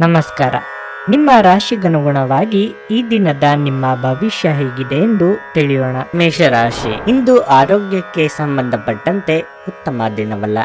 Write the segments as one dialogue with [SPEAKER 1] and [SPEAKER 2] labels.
[SPEAKER 1] ನಮಸ್ಕಾರ. ನಿಮ್ಮ ರಾಶಿಗನುಗುಣವಾಗಿ ಈ ದಿನದ ನಿಮ್ಮ ಭವಿಷ್ಯ ಹೇಗಿದೆ ಎಂದು ತಿಳಿಯೋಣ. ಮೇಷರಾಶಿ, ಇಂದು ಆರೋಗ್ಯಕ್ಕೆ ಸಂಬಂಧಪಟ್ಟಂತೆ ಉತ್ತಮ ದಿನವಲ್ಲ.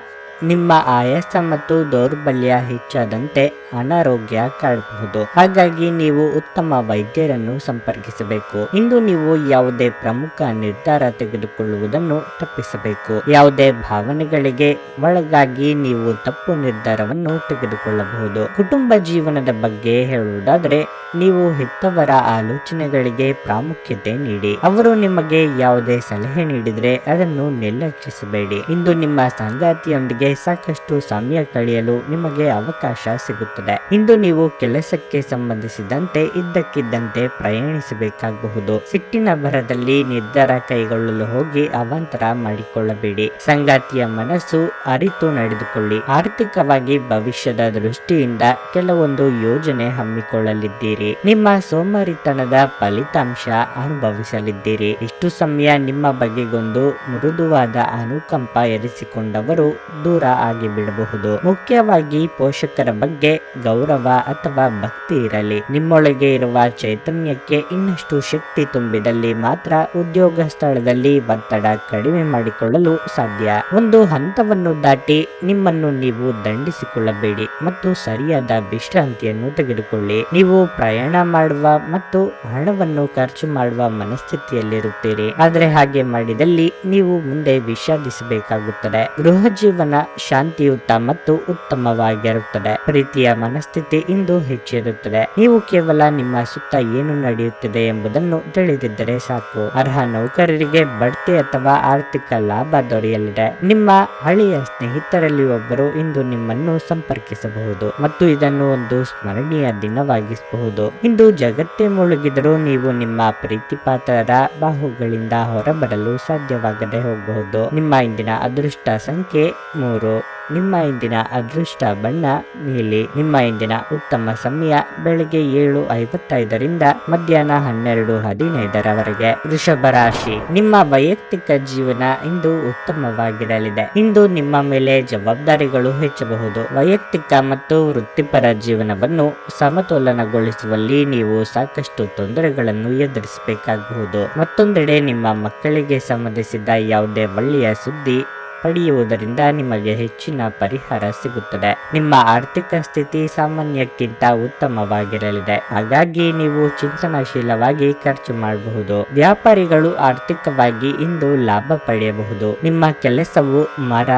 [SPEAKER 1] ನಿಮ್ಮ ಆಯಾಸ ಮತ್ತು ದೌರ್ಬಲ್ಯ ಹೆಚ್ಚಾದಂತೆ ಅನಾರೋಗ್ಯ ಕಾಡಬಹುದು. ಹಾಗಾಗಿ ನೀವು ಉತ್ತಮ ವೈದ್ಯರನ್ನು ಸಂಪರ್ಕಿಸಬೇಕು. ಇಂದು ನೀವು ಯಾವುದೇ ಪ್ರಮುಖ ನಿರ್ಧಾರ ತೆಗೆದುಕೊಳ್ಳುವುದನ್ನು ತಪ್ಪಿಸಬೇಕು. ಯಾವುದೇ ಭಾವನೆಗಳಿಗೆ ಒಳಗಾಗಿ ನೀವು ತಪ್ಪು ನಿರ್ಧಾರವನ್ನು ತೆಗೆದುಕೊಳ್ಳಬಹುದು. ಕುಟುಂಬ ಜೀವನದ ಬಗ್ಗೆ ಹೇಳುವುದಾದರೆ, ನೀವು ಹೆತ್ತವರ ಆಲೋಚನೆಗಳಿಗೆ ಪ್ರಾಮುಖ್ಯತೆ ನೀಡಿ. ಅವರು ನಿಮಗೆ ಯಾವುದೇ ಸಲಹೆ ನೀಡಿದರೆ ಅದನ್ನು ನಿರ್ಲಕ್ಷಿಸಬೇಡಿ. ಇಂದು ನಿಮ್ಮ ಸಂಗಾತಿಯೊಂದಿಗೆ ಸಾಕಷ್ಟು ಸಮಯ ಕಳೆಯಲು ನಿಮಗೆ ಅವಕಾಶ ಸಿಗುತ್ತದೆ. ಇಂದು ನೀವು ಕೆಲಸಕ್ಕೆ ಸಂಬಂಧಿಸಿದಂತೆ ಇದ್ದಕ್ಕಿದ್ದಂತೆ ಪ್ರಯಾಣಿಸಬೇಕಾಗಬಹುದು. ಸಿಟ್ಟಿನ ಭರದಲ್ಲಿ ನಿರ್ಧಾರ ಕೈಗೊಳ್ಳಲು ಹೋಗಿ ಅವಾಂತರ ಮಾಡಿಕೊಳ್ಳಬೇಡಿ. ಸಂಗಾತಿಯ ಮನಸ್ಸು ಅರಿತು ನಡೆದುಕೊಳ್ಳಿ. ಆರ್ಥಿಕವಾಗಿ ಭವಿಷ್ಯದ ದೃಷ್ಟಿಯಿಂದ ಕೆಲವೊಂದು ಯೋಜನೆ ಹಮ್ಮಿಕೊಳ್ಳಲಿದ್ದೀರಿ. ನಿಮ್ಮ ಸೋಮಾರಿತನದ ಫಲಿತಾಂಶ ಅನುಭವಿಸಲಿದ್ದೀರಿ. ಇಷ್ಟು ಸಮಯ ನಿಮ್ಮ ಬಗೆಗೊಂದು ಮೃದುವಾದ ಅನುಕಂಪ ಎರಿಸಿಕೊಂಡವರು ದೂರ ಆಗಿಬಿಡಬಹುದು. ಮುಖ್ಯವಾಗಿ ಪೋಷಕರ ಬಗ್ಗೆ ಗೌರವ ಅಥವಾ ಭಕ್ತಿ ಇರಲಿ. ನಿಮ್ಮೊಳಗೆ ಇರುವ ಚೈತನ್ಯಕ್ಕೆ ಇನ್ನಷ್ಟು ಶಕ್ತಿ ತುಂಬಿದಲ್ಲಿ ಮಾತ್ರ ಉದ್ಯೋಗ ಸ್ಥಳದಲ್ಲಿ ಒತ್ತಡ ಕಡಿಮೆ ಮಾಡಿಕೊಳ್ಳಲು ಸಾಧ್ಯ. ಒಂದು ಹಂತವನ್ನು ದಾಟಿ ನಿಮ್ಮನ್ನು ನೀವು ದಂಡಿಸಿಕೊಳ್ಳಬೇಡಿ ಮತ್ತು ಸರಿಯಾದ ವಿಶ್ರಾಂತಿಯನ್ನು ತೆಗೆದುಕೊಳ್ಳಿ. ನೀವು ಪ್ರಯಾಣ ಮಾಡುವ ಮತ್ತು ಹಣವನ್ನು ಖರ್ಚು ಮಾಡುವ ಮನಸ್ಥಿತಿಯಲ್ಲಿರುತ್ತೀರಿ. ಆದರೆ ಹಾಗೆ ಮಾಡಿದಲ್ಲಿ ನೀವು ಮುಂದೆ ವಿಷಾದಿಸಬೇಕಾಗುತ್ತದೆ. ಗೃಹ ಜೀವನ ಶಾಂತಿಯುತ ಮತ್ತು ಉತ್ತಮವಾಗಿರುತ್ತದೆ. ಪ್ರೀತಿಯ ಮನಸ್ಥಿತಿ ಇಂದು ಹೆಚ್ಚಿರುತ್ತದೆ. ನೀವು ಕೇವಲ ನಿಮ್ಮ ಸುತ್ತ ಏನು ನಡೆಯುತ್ತಿದೆ ಎಂಬುದನ್ನು ತಿಳಿದಿದ್ದರೆ ಸಾಕು. ಅರ್ಹ ನೌಕರರಿಗೆ ಬಡ್ತಿ ಅಥವಾ ಆರ್ಥಿಕ ಲಾಭ ದೊರೆಯಲಿದೆ. ನಿಮ್ಮ ಹಳೆಯ ಸ್ನೇಹಿತರಲ್ಲಿ ಒಬ್ಬರು ಇಂದು ನಿಮ್ಮನ್ನು ಸಂಪರ್ಕಿಸಬಹುದು ಮತ್ತು ಇದನ್ನು ಒಂದು ಸ್ಮರಣೀಯ ದಿನವಾಗಿಸಬಹುದು. ಇಂದು ಜಗತ್ತೇ ಮುಳುಗಿದರೂ ನೀವು ನಿಮ್ಮ ಪ್ರೀತಿ ಪಾತ್ರರ ಬಾಹುಗಳಿಂದ ಹೊರಬರಲು ಸಾಧ್ಯವಾಗದೆ ಹೋಗಬಹುದು. ನಿಮ್ಮ ಇಂದಿನ ಅದೃಷ್ಟ ಸಂಖ್ಯೆ 3. ನಿಮ್ಮ ಇಂದಿನ ಅದೃಷ್ಟ ಬಣ್ಣ ನೀಲಿ. ನಿಮ್ಮ ಇಂದಿನ ಉತ್ತಮ ಸಮಯ ಬೆಳಗ್ಗೆ 7:55ರಿಂದ ಮಧ್ಯಾಹ್ನ 12:15ರವರೆಗೆ. ವೃಷಭ ರಾಶಿ, ನಿಮ್ಮ ವೈಯಕ್ತಿಕ ಜೀವನ ಇಂದು ಉತ್ತಮವಾಗಿರಲಿದೆ. ಇಂದು ನಿಮ್ಮ ಮೇಲೆ ಜವಾಬ್ದಾರಿಗಳು ಹೆಚ್ಚಬಹುದು. ವೈಯಕ್ತಿಕ ಮತ್ತು ವೃತ್ತಿಪರ ಜೀವನವನ್ನು ಸಮತೋಲನಗೊಳಿಸುವಲ್ಲಿ ನೀವು ಸಾಕಷ್ಟು ತೊಂದರೆಗಳನ್ನು ಎದುರಿಸಬೇಕಾಗಬಹುದು. ಮತ್ತೊಂದೆಡೆ ನಿಮ್ಮ ಮಕ್ಕಳಿಗೆ ಸಂಬಂಧಿಸಿದ ಯಾವುದೇ ಒಳ್ಳೆಯ ಸುದ್ದಿ ಪಡೆಯುವುದರಿಂದ ನಿಮಗೆ ಹೆಚ್ಚಿನ ಪರಿಹಾರ ಸಿಗುತ್ತದೆ. ನಿಮ್ಮ ಆರ್ಥಿಕ ಸ್ಥಿತಿ ಸಾಮಾನ್ಯಕ್ಕಿಂತ ಉತ್ತಮವಾಗಿರಲಿದೆ. ಹಾಗಾಗಿ ನೀವು ಚಿಂತನಶೀಲವಾಗಿ ಖರ್ಚು ಮಾಡಬಹುದು. ವ್ಯಾಪಾರಿಗಳು ಆರ್ಥಿಕವಾಗಿ ಇಂದು ಲಾಭ ಪಡೆಯಬಹುದು. ನಿಮ್ಮ ಕೆಲಸವು ಮರ,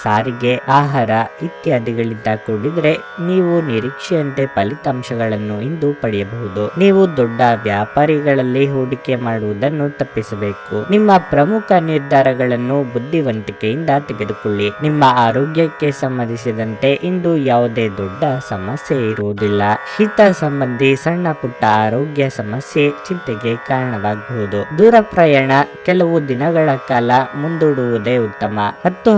[SPEAKER 1] ಸಾರಿಗೆ, ಆಹಾರ ಇತ್ಯಾದಿಗಳಿಂದ ಕೂಡಿದರೆ ನೀವು ನಿರೀಕ್ಷೆಯಂತೆ ಫಲಿತಾಂಶಗಳನ್ನು ಇಂದು ಪಡೆಯಬಹುದು. ನೀವು ದೊಡ್ಡ ವ್ಯಾಪಾರಿಗಳಲ್ಲಿ ಹೂಡಿಕೆ ಮಾಡುವುದನ್ನು ತಪ್ಪಿಸಬೇಕು. ನಿಮ್ಮ ಪ್ರಮುಖ ನಿರ್ಧಾರಗಳನ್ನು ಬುದ್ಧಿವಂತಿಕೆಯಿಂದ ತೆಗೆದುಕೊಳ್ಳಿ. ನಿಮ್ಮ ಆರೋಗ್ಯಕ್ಕೆ ಸಂಬಂಧಿಸಿದಂತೆ ಇಂದು ಯಾವುದೇ ದೊಡ್ಡ ಸಮಸ್ಯೆ ಇರುವುದಿಲ್ಲ. ಶೀತ ಸಂಬಂಧಿ ಸಣ್ಣ ಪುಟ್ಟ ಆರೋಗ್ಯ ಸಮಸ್ಯೆ ಚಿಂತೆಗೆ ಕಾರಣವಾಗಬಹುದು. ದೂರ ಪ್ರಯಾಣ ಕೆಲವು ದಿನಗಳ ಕಾಲ ಮುಂದೂಡುವುದೇ ಉತ್ತಮ.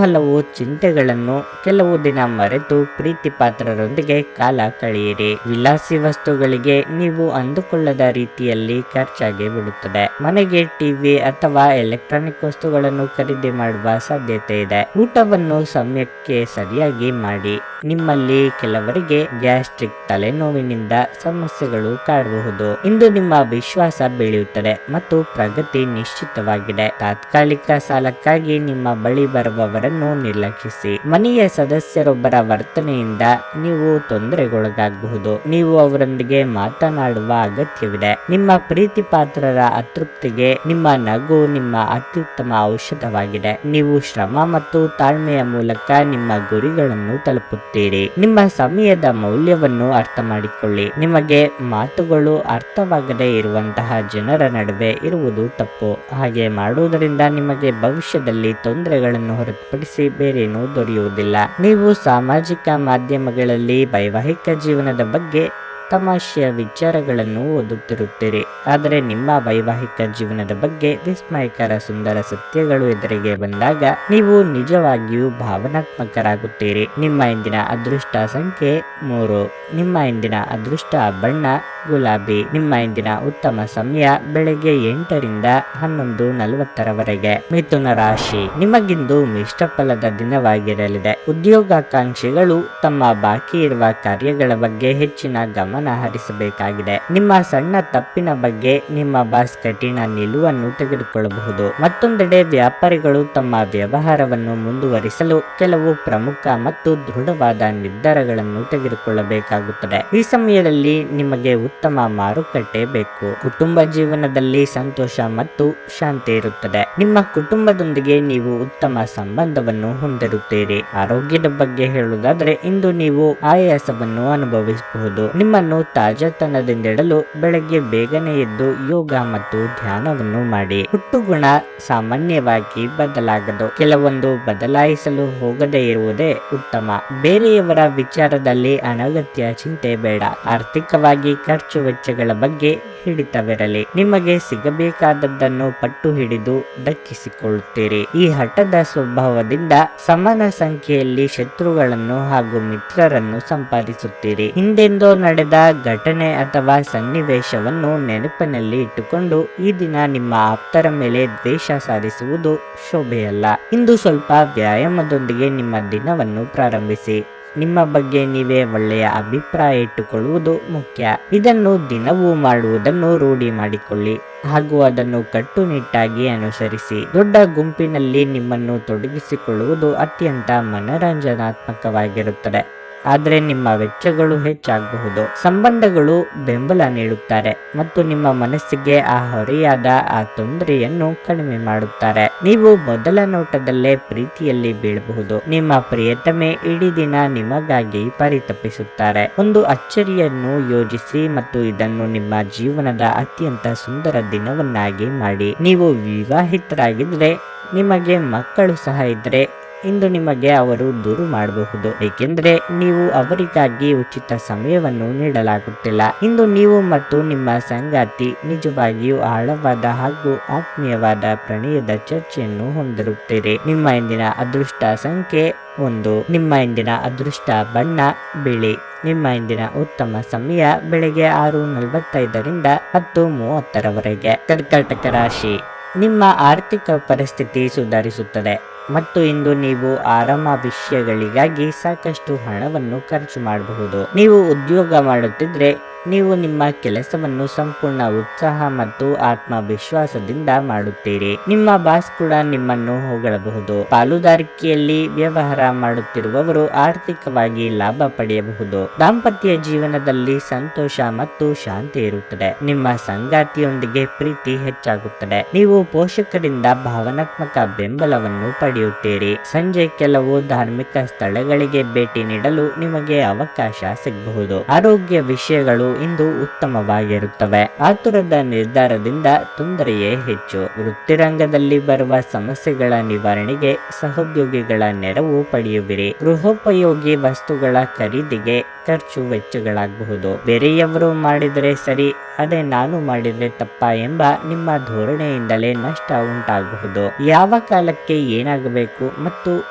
[SPEAKER 1] ಹಲವು ಚಿಂತೆಗಳನ್ನು ಕೆಲವು ದಿನ ಮರೆತು ಪ್ರೀತಿ ಪಾತ್ರರೊಂದಿಗೆ ಕಾಲ ಕಳೆಯಿರಿ. ವಿಲಾಸಿ ವಸ್ತುಗಳಿಗೆ ನೀವು ಅಂದುಕೊಳ್ಳದ ರೀತಿಯಲ್ಲಿ ಖರ್ಚಾಗಿ ಬಿಡುತ್ತದೆ. ಮನೆಗೆ ಟಿವಿ ಅಥವಾ ಎಲೆಕ್ಟ್ರಾನಿಕ್ ವಸ್ತುಗಳನ್ನು ಖರೀದಿ ಮಾಡುವ ಸಾಧ್ಯತೆ ಇದೆ. ಊಟವನ್ನು ಸಮಯಕ್ಕೆ ಸರಿಯಾಗಿ ಮಾಡಿ. ನಿಮ್ಮಲ್ಲಿ ಕೆಲವರಿಗೆ ಗ್ಯಾಸ್ಟ್ರಿಕ್ ತಲೆನೋವಿನಿಂದ ಸಮಸ್ಯೆಗಳು ಕಾಡಬಹುದು. ಇಂದು ನಿಮ್ಮ ವಿಶ್ವಾಸ ಬೆಳೆಯುತ್ತದೆ ಮತ್ತು ಪ್ರಗತಿ ನಿಶ್ಚಿತವಾಗಿದೆ. ತಾತ್ಕಾಲಿಕ ಸಾಲಕ್ಕಾಗಿ ನಿಮ್ಮ ಬಳಿ ಬರುವವರನ್ನು ನಿರ್ಲಕ್ಷಿಸಿ. ಮನೆಯ ಸದಸ್ಯರೊಬ್ಬರ ವರ್ತನೆಯಿಂದ ನೀವು ತೊಂದರೆಗೊಳಗಾಗಬಹುದು. ನೀವು ಅವರೊಂದಿಗೆ ಮಾತನಾಡುವ ಅಗತ್ಯವಿದೆ. ನಿಮ್ಮ ಪ್ರೀತಿ ಪಾತ್ರರ ಅತೃಪ್ತಿಗೆ ನಿಮ್ಮ ನಗು ನಿಮ್ಮ ಅತ್ಯುತ್ತಮ ಔಷಧವಾಗಿದೆ. ನೀವು ಶ್ರಮ ಮತ್ತು ತಾಳ್ಮೆಯ ಮೂಲಕ ನಿಮ್ಮ ಗುರಿಗಳನ್ನು ತಲುಪುತ್ತೀರಿ. ನಿಮ್ಮ ಸಮಯದ ಮೌಲ್ಯವನ್ನು ಅರ್ಥ ಮಾಡಿಕೊಳ್ಳಿ. ನಿಮಗೆ ಮಾತುಗಳು ಅರ್ಥವಾಗದೇ ಇರುವಂತಹ ಜನರ ನಡುವೆ ಇರುವುದು ತಪ್ಪು. ಹಾಗೆ ಮಾಡುವುದರಿಂದ ನಿಮಗೆ ಭವಿಷ್ಯದಲ್ಲಿ ತೊಂದರೆಗಳನ್ನು ಹೊರತುಪಡಿಸಿ ಬೇರೇನೂ ದೊರೆಯುವುದಿಲ್ಲ. ನೀವು ಸಾಮಾಜಿಕ ಮಾಧ್ಯಮಗಳಲ್ಲಿ ವೈವಾಹಿಕ ಜೀವನದ ಬಗ್ಗೆ ತಮಾಷೆಯ ವಿಚಾರಗಳನ್ನು ಓದುತ್ತಿರುತ್ತೀರಿ. ಆದರೆ ನಿಮ್ಮ ವೈವಾಹಿಕ ಜೀವನದ ಬಗ್ಗೆ ವಿಸ್ಮಯಕರ ಸುಂದರ ಸತ್ಯಗಳು ಎದುರಿಗೆ ಬಂದಾಗ ನೀವು ನಿಜವಾಗಿಯೂ ಭಾವನಾತ್ಮಕರಾಗುತ್ತೀರಿ. ನಿಮ್ಮ ಇಂದಿನ ಅದೃಷ್ಟ ಸಂಖ್ಯೆ 3. ನಿಮ್ಮ ಇಂದಿನ ಅದೃಷ್ಟ ಬಣ್ಣ ಗುಲಾಬಿ. ನಿಮ್ಮ ಇಂದಿನ ಉತ್ತಮ ಸಮಯ ಬೆಳಗ್ಗೆ 8ರಿಂದ 11:40 ಮಿಥುನ ರಾಶಿ. ನಿಮಗಿಂದು ಮಿಶ್ರ ಫಲದ ದಿನವಾಗಿರಲಿದೆ. ಉದ್ಯೋಗಾಕಾಂಕ್ಷಿಗಳು ತಮ್ಮ ಬಾಕಿ ಇರುವ ಕಾರ್ಯಗಳ ಬಗ್ಗೆ ಹೆಚ್ಚಿನ ಗಮನ ಹರಿಸಬೇಕಾಗಿದೆ. ನಿಮ್ಮ ಸಣ್ಣ ತಪ್ಪಿನ ಬಗ್ಗೆ ನಿಮ್ಮ ಬಾಸ್ ಕಠಿಣ ನಿಲುವನ್ನು ತೆಗೆದುಕೊಳ್ಳಬಹುದು. ಮತ್ತೊಂದೆಡೆ ವ್ಯಾಪಾರಿಗಳು ತಮ್ಮ ವ್ಯವಹಾರವನ್ನು ಮುಂದುವರಿಸಲು ಕೆಲವು ಪ್ರಮುಖ ಮತ್ತು ದೃಢವಾದ ನಿರ್ಧಾರಗಳನ್ನು ತೆಗೆದುಕೊಳ್ಳಬೇಕಾಗುತ್ತದೆ. ಈ ಸಮಯದಲ್ಲಿ ನಿಮಗೆ ಉತ್ತಮ ಮಾರುಕಟ್ಟೆ ಬೇಕು. ಕುಟುಂಬ ಜೀವನದಲ್ಲಿ ಸಂತೋಷ ಮತ್ತು ಶಾಂತಿ ಇರುತ್ತದೆ. ನಿಮ್ಮ ಕುಟುಂಬದೊಂದಿಗೆ ನೀವು ಉತ್ತಮ ಸಂಬಂಧವನ್ನು ಹೊಂದಿರುತ್ತೀರಿ. ಆರೋಗ್ಯದ ಬಗ್ಗೆ ಹೇಳುವುದಾದರೆ ಇಂದು ನೀವು ಆಯಾಸವನ್ನು ಅನುಭವಿಸಬಹುದು. ನಿಮ್ಮನ್ನು ತಾಜಾತನದಿಂದಿಡಲು ಬೆಳಗ್ಗೆ ಬೇಗನೆ ಎದ್ದು ಯೋಗ ಮತ್ತು ಧ್ಯಾನವನ್ನು ಮಾಡಿ. ಹುಟ್ಟುಗುಣ ಸಾಮಾನ್ಯವಾಗಿ ಬದಲಾಗದು. ಕೆಲವೊಂದು ಬದಲಾಯಿಸಲು ಹೋಗದೇ ಇರುವುದೇ ಉತ್ತಮ. ಬೇರೆಯವರ ವಿಚಾರದಲ್ಲಿ ಅನಗತ್ಯ ಚಿಂತೆ ಬೇಡ. ಆರ್ಥಿಕವಾಗಿ ಖರ್ಚು ವೆಚ್ಚಗಳ ಬಗ್ಗೆ ಹಿಡಿತವಿರಲಿ. ನಿಮಗೆ ಸಿಗಬೇಕಾದದ್ದನ್ನು ಪಟ್ಟು ಹಿಡಿದು ದಕ್ಕಿಸಿಕೊಳ್ಳುತ್ತೀರಿ. ಈ ಹಠದ ಸ್ವಭಾವದಿಂದ ಸಮಾನ ಸಂಖ್ಯೆಯಲ್ಲಿ ಶತ್ರುಗಳನ್ನು ಹಾಗೂ ಮಿತ್ರರನ್ನು ಸಂಪಾದಿಸುತ್ತೀರಿ. ಹಿಂದೆಂದೋ ನಡೆದ ಘಟನೆ ಅಥವಾ ಸನ್ನಿವೇಶವನ್ನು ನೆನಪಿನಲ್ಲಿ ಇಟ್ಟುಕೊಂಡು ಈ ದಿನ ನಿಮ್ಮ ಆಪ್ತರ ಮೇಲೆ ದ್ವೇಷ ಸಾಧಿಸುವುದು ಶೋಭೆಯಲ್ಲ. ಇಂದು ಸ್ವಲ್ಪ ವ್ಯಾಯಾಮದೊಂದಿಗೆ ನಿಮ್ಮ ದಿನವನ್ನು ಪ್ರಾರಂಭಿಸಿ. ನಿಮ್ಮ ಬಗ್ಗೆ ನೀವೇ ಒಳ್ಳೆಯ ಅಭಿಪ್ರಾಯ ಇಟ್ಟುಕೊಳ್ಳುವುದು ಮುಖ್ಯ. ಇದನ್ನು ದಿನವೂ ಮಾಡುವುದನ್ನು ರೂಢಿ ಮಾಡಿಕೊಳ್ಳಿ ಹಾಗೂ ಅದನ್ನು ಕಟ್ಟುನಿಟ್ಟಾಗಿ ಅನುಸರಿಸಿ. ದೊಡ್ಡ ಗುಂಪಿನಲ್ಲಿ ನಿಮ್ಮನ್ನು ತೊಡಗಿಸಿಕೊಳ್ಳುವುದು ಅತ್ಯಂತ ಮನರಂಜನಾತ್ಮಕವಾಗಿರುತ್ತದೆ. ಆದರೆ ನಿಮ್ಮ ವೆಚ್ಚಗಳು ಹೆಚ್ಚಾಗಬಹುದು. ಸಂಬಂಧಗಳು ಬೆಂಬಲ ನೀಡುತ್ತಾರೆ ಮತ್ತು ನಿಮ್ಮ ಮನಸ್ಸಿಗೆ ಆ ಹೊರೆಯಾದ ಆ ತೊಂದರೆಯನ್ನು ಕಡಿಮೆ ಮಾಡುತ್ತಾರೆ. ನೀವು ಮೊದಲ ನೋಟದಲ್ಲೇ ಪ್ರೀತಿಯಲ್ಲಿ ಬೀಳಬಹುದು. ನಿಮ್ಮ ಪ್ರಿಯತಮೆ ಇಡೀ ದಿನ ನಿಮಗಾಗಿ ಪರಿತಪಿಸುತ್ತಾರೆ. ಒಂದು ಅಚ್ಚರಿಯನ್ನು ಯೋಜಿಸಿ ಮತ್ತು ಇದನ್ನು ನಿಮ್ಮ ಜೀವನದ ಅತ್ಯಂತ ಸುಂದರ ದಿನವನ್ನಾಗಿ ಮಾಡಿ. ನೀವು ವಿವಾಹಿತರಾಗಿದ್ದರೆ ನಿಮಗೆ ಮಕ್ಕಳು ಸಹ ಇದ್ದರೆ ಇಂದು ನಿಮಗೆ ಅವರು ದೂರು ಮಾಡಬಹುದು, ಏಕೆಂದರೆ ನೀವು ಅವರಿಗಾಗಿ ಉಚಿತ ಸಮಯವನ್ನು ನೀಡಲಾಗುತ್ತಿಲ್ಲ. ಇಂದು ನೀವು ಮತ್ತು ನಿಮ್ಮ ಸಂಗಾತಿ ನಿಜವಾಗಿಯೂ ಆಳವಾದ ಹಾಗೂ ಆತ್ಮೀಯವಾದ ಪ್ರಣಯದ ಚರ್ಚೆಯನ್ನು ಹೊಂದಿರುತ್ತೀರಿ. ನಿಮ್ಮ ಇಂದಿನ ಅದೃಷ್ಟ ಸಂಖ್ಯೆ 1. ನಿಮ್ಮ ಇಂದಿನ ಅದೃಷ್ಟ ಬಣ್ಣ ಬಿಳಿ. ನಿಮ್ಮ ಇಂದಿನ ಉತ್ತಮ ಸಮಯ ಬೆಳಗ್ಗೆ 6:45ರಿಂದ 10:30 ಕರ್ಕಾಟಕ ರಾಶಿ. ನಿಮ್ಮ ಆರ್ಥಿಕ ಪರಿಸ್ಥಿತಿ ಸುಧಾರಿಸುತ್ತದೆ ಮತ್ತು ಇಂದು ನೀವು ಆರಾಮ ವಿಷಯಗಳಿಗಾಗಿ ಸಾಕಷ್ಟು ಹಣವನ್ನು ಖರ್ಚು ಮಾಡಬಹುದು. ನೀವು ಉದ್ಯೋಗ ಮಾಡುತ್ತಿದ್ರೆ ನೀವು ನಿಮ್ಮ ಕೆಲಸವನ್ನು ಸಂಪೂರ್ಣ ಉತ್ಸಾಹ ಮತ್ತು ಆತ್ಮವಿಶ್ವಾಸದಿಂದ ಮಾಡುತ್ತೀರಿ. ನಿಮ್ಮ ಬಾಸ್ ಕೂಡ ನಿಮ್ಮನ್ನು ಹೊಗಳಬಹುದು. ಪಾಲುದಾರಿಕೆಯಲ್ಲಿ ವ್ಯವಹಾರ ಮಾಡುತ್ತಿರುವವರು ಆರ್ಥಿಕವಾಗಿ ಲಾಭ ಪಡೆಯಬಹುದು. ದಾಂಪತ್ಯ ಜೀವನದಲ್ಲಿ ಸಂತೋಷ ಮತ್ತು ಶಾಂತಿ ಇರುತ್ತದೆ. ನಿಮ್ಮ ಸಂಗಾತಿಯೊಂದಿಗೆ ಪ್ರೀತಿ ಹೆಚ್ಚಾಗುತ್ತದೆ. ನೀವು ಪೋಷಕರಿಂದ ಭಾವನಾತ್ಮಕ ಬೆಂಬಲವನ್ನು ಪಡೆಯುತ್ತೀರಿ. ಸಂಜೆ ಕೆಲವು ಧಾರ್ಮಿಕ ಸ್ಥಳಗಳಿಗೆ ಭೇಟಿ ನೀಡಲು ನಿಮಗೆ ಅವಕಾಶ ಸಿಗಬಹುದು. ಆರೋಗ್ಯ ವಿಷಯಗಳು ಇಂದು ಉತ್ತಮವಾಗಿರುತ್ತವೆ. ಆತುರದ ನಿರ್ಧಾರದಿಂದ ತೊಂದರೆಯೇ ಹೆಚ್ಚು. ವೃತ್ತಿರಂಗದಲ್ಲಿ ಬರುವ ಸಮಸ್ಯೆಗಳ ನಿವಾರಣೆಗೆ ಸಹೋದ್ಯೋಗಿಗಳ ನೆರವು ಪಡೆಯುವಿರಿ. ಗೃಹೋಪಯೋಗಿ ವಸ್ತುಗಳ ಖರೀದಿಗೆ ಖರ್ಚು ವೆಚ್ಚಗಳಾಗಬಹುದು. ಬೇರೆಯವರು ಮಾಡಿದರೆ ಸರಿ, ಅದೇ ನಾನು ಮಾಡಿದರೆ ತಪ್ಪ ಎಂಬ ನಿಮ್ಮ ಧೋರಣೆಯಿಂದಲೇ ನಷ್ಟ ಉಂಟಾಗಬಹುದು. ಯಾವ ಕಾಲಕ್ಕೆ ಏನಾಗಬೇಕು ಮತ್ತು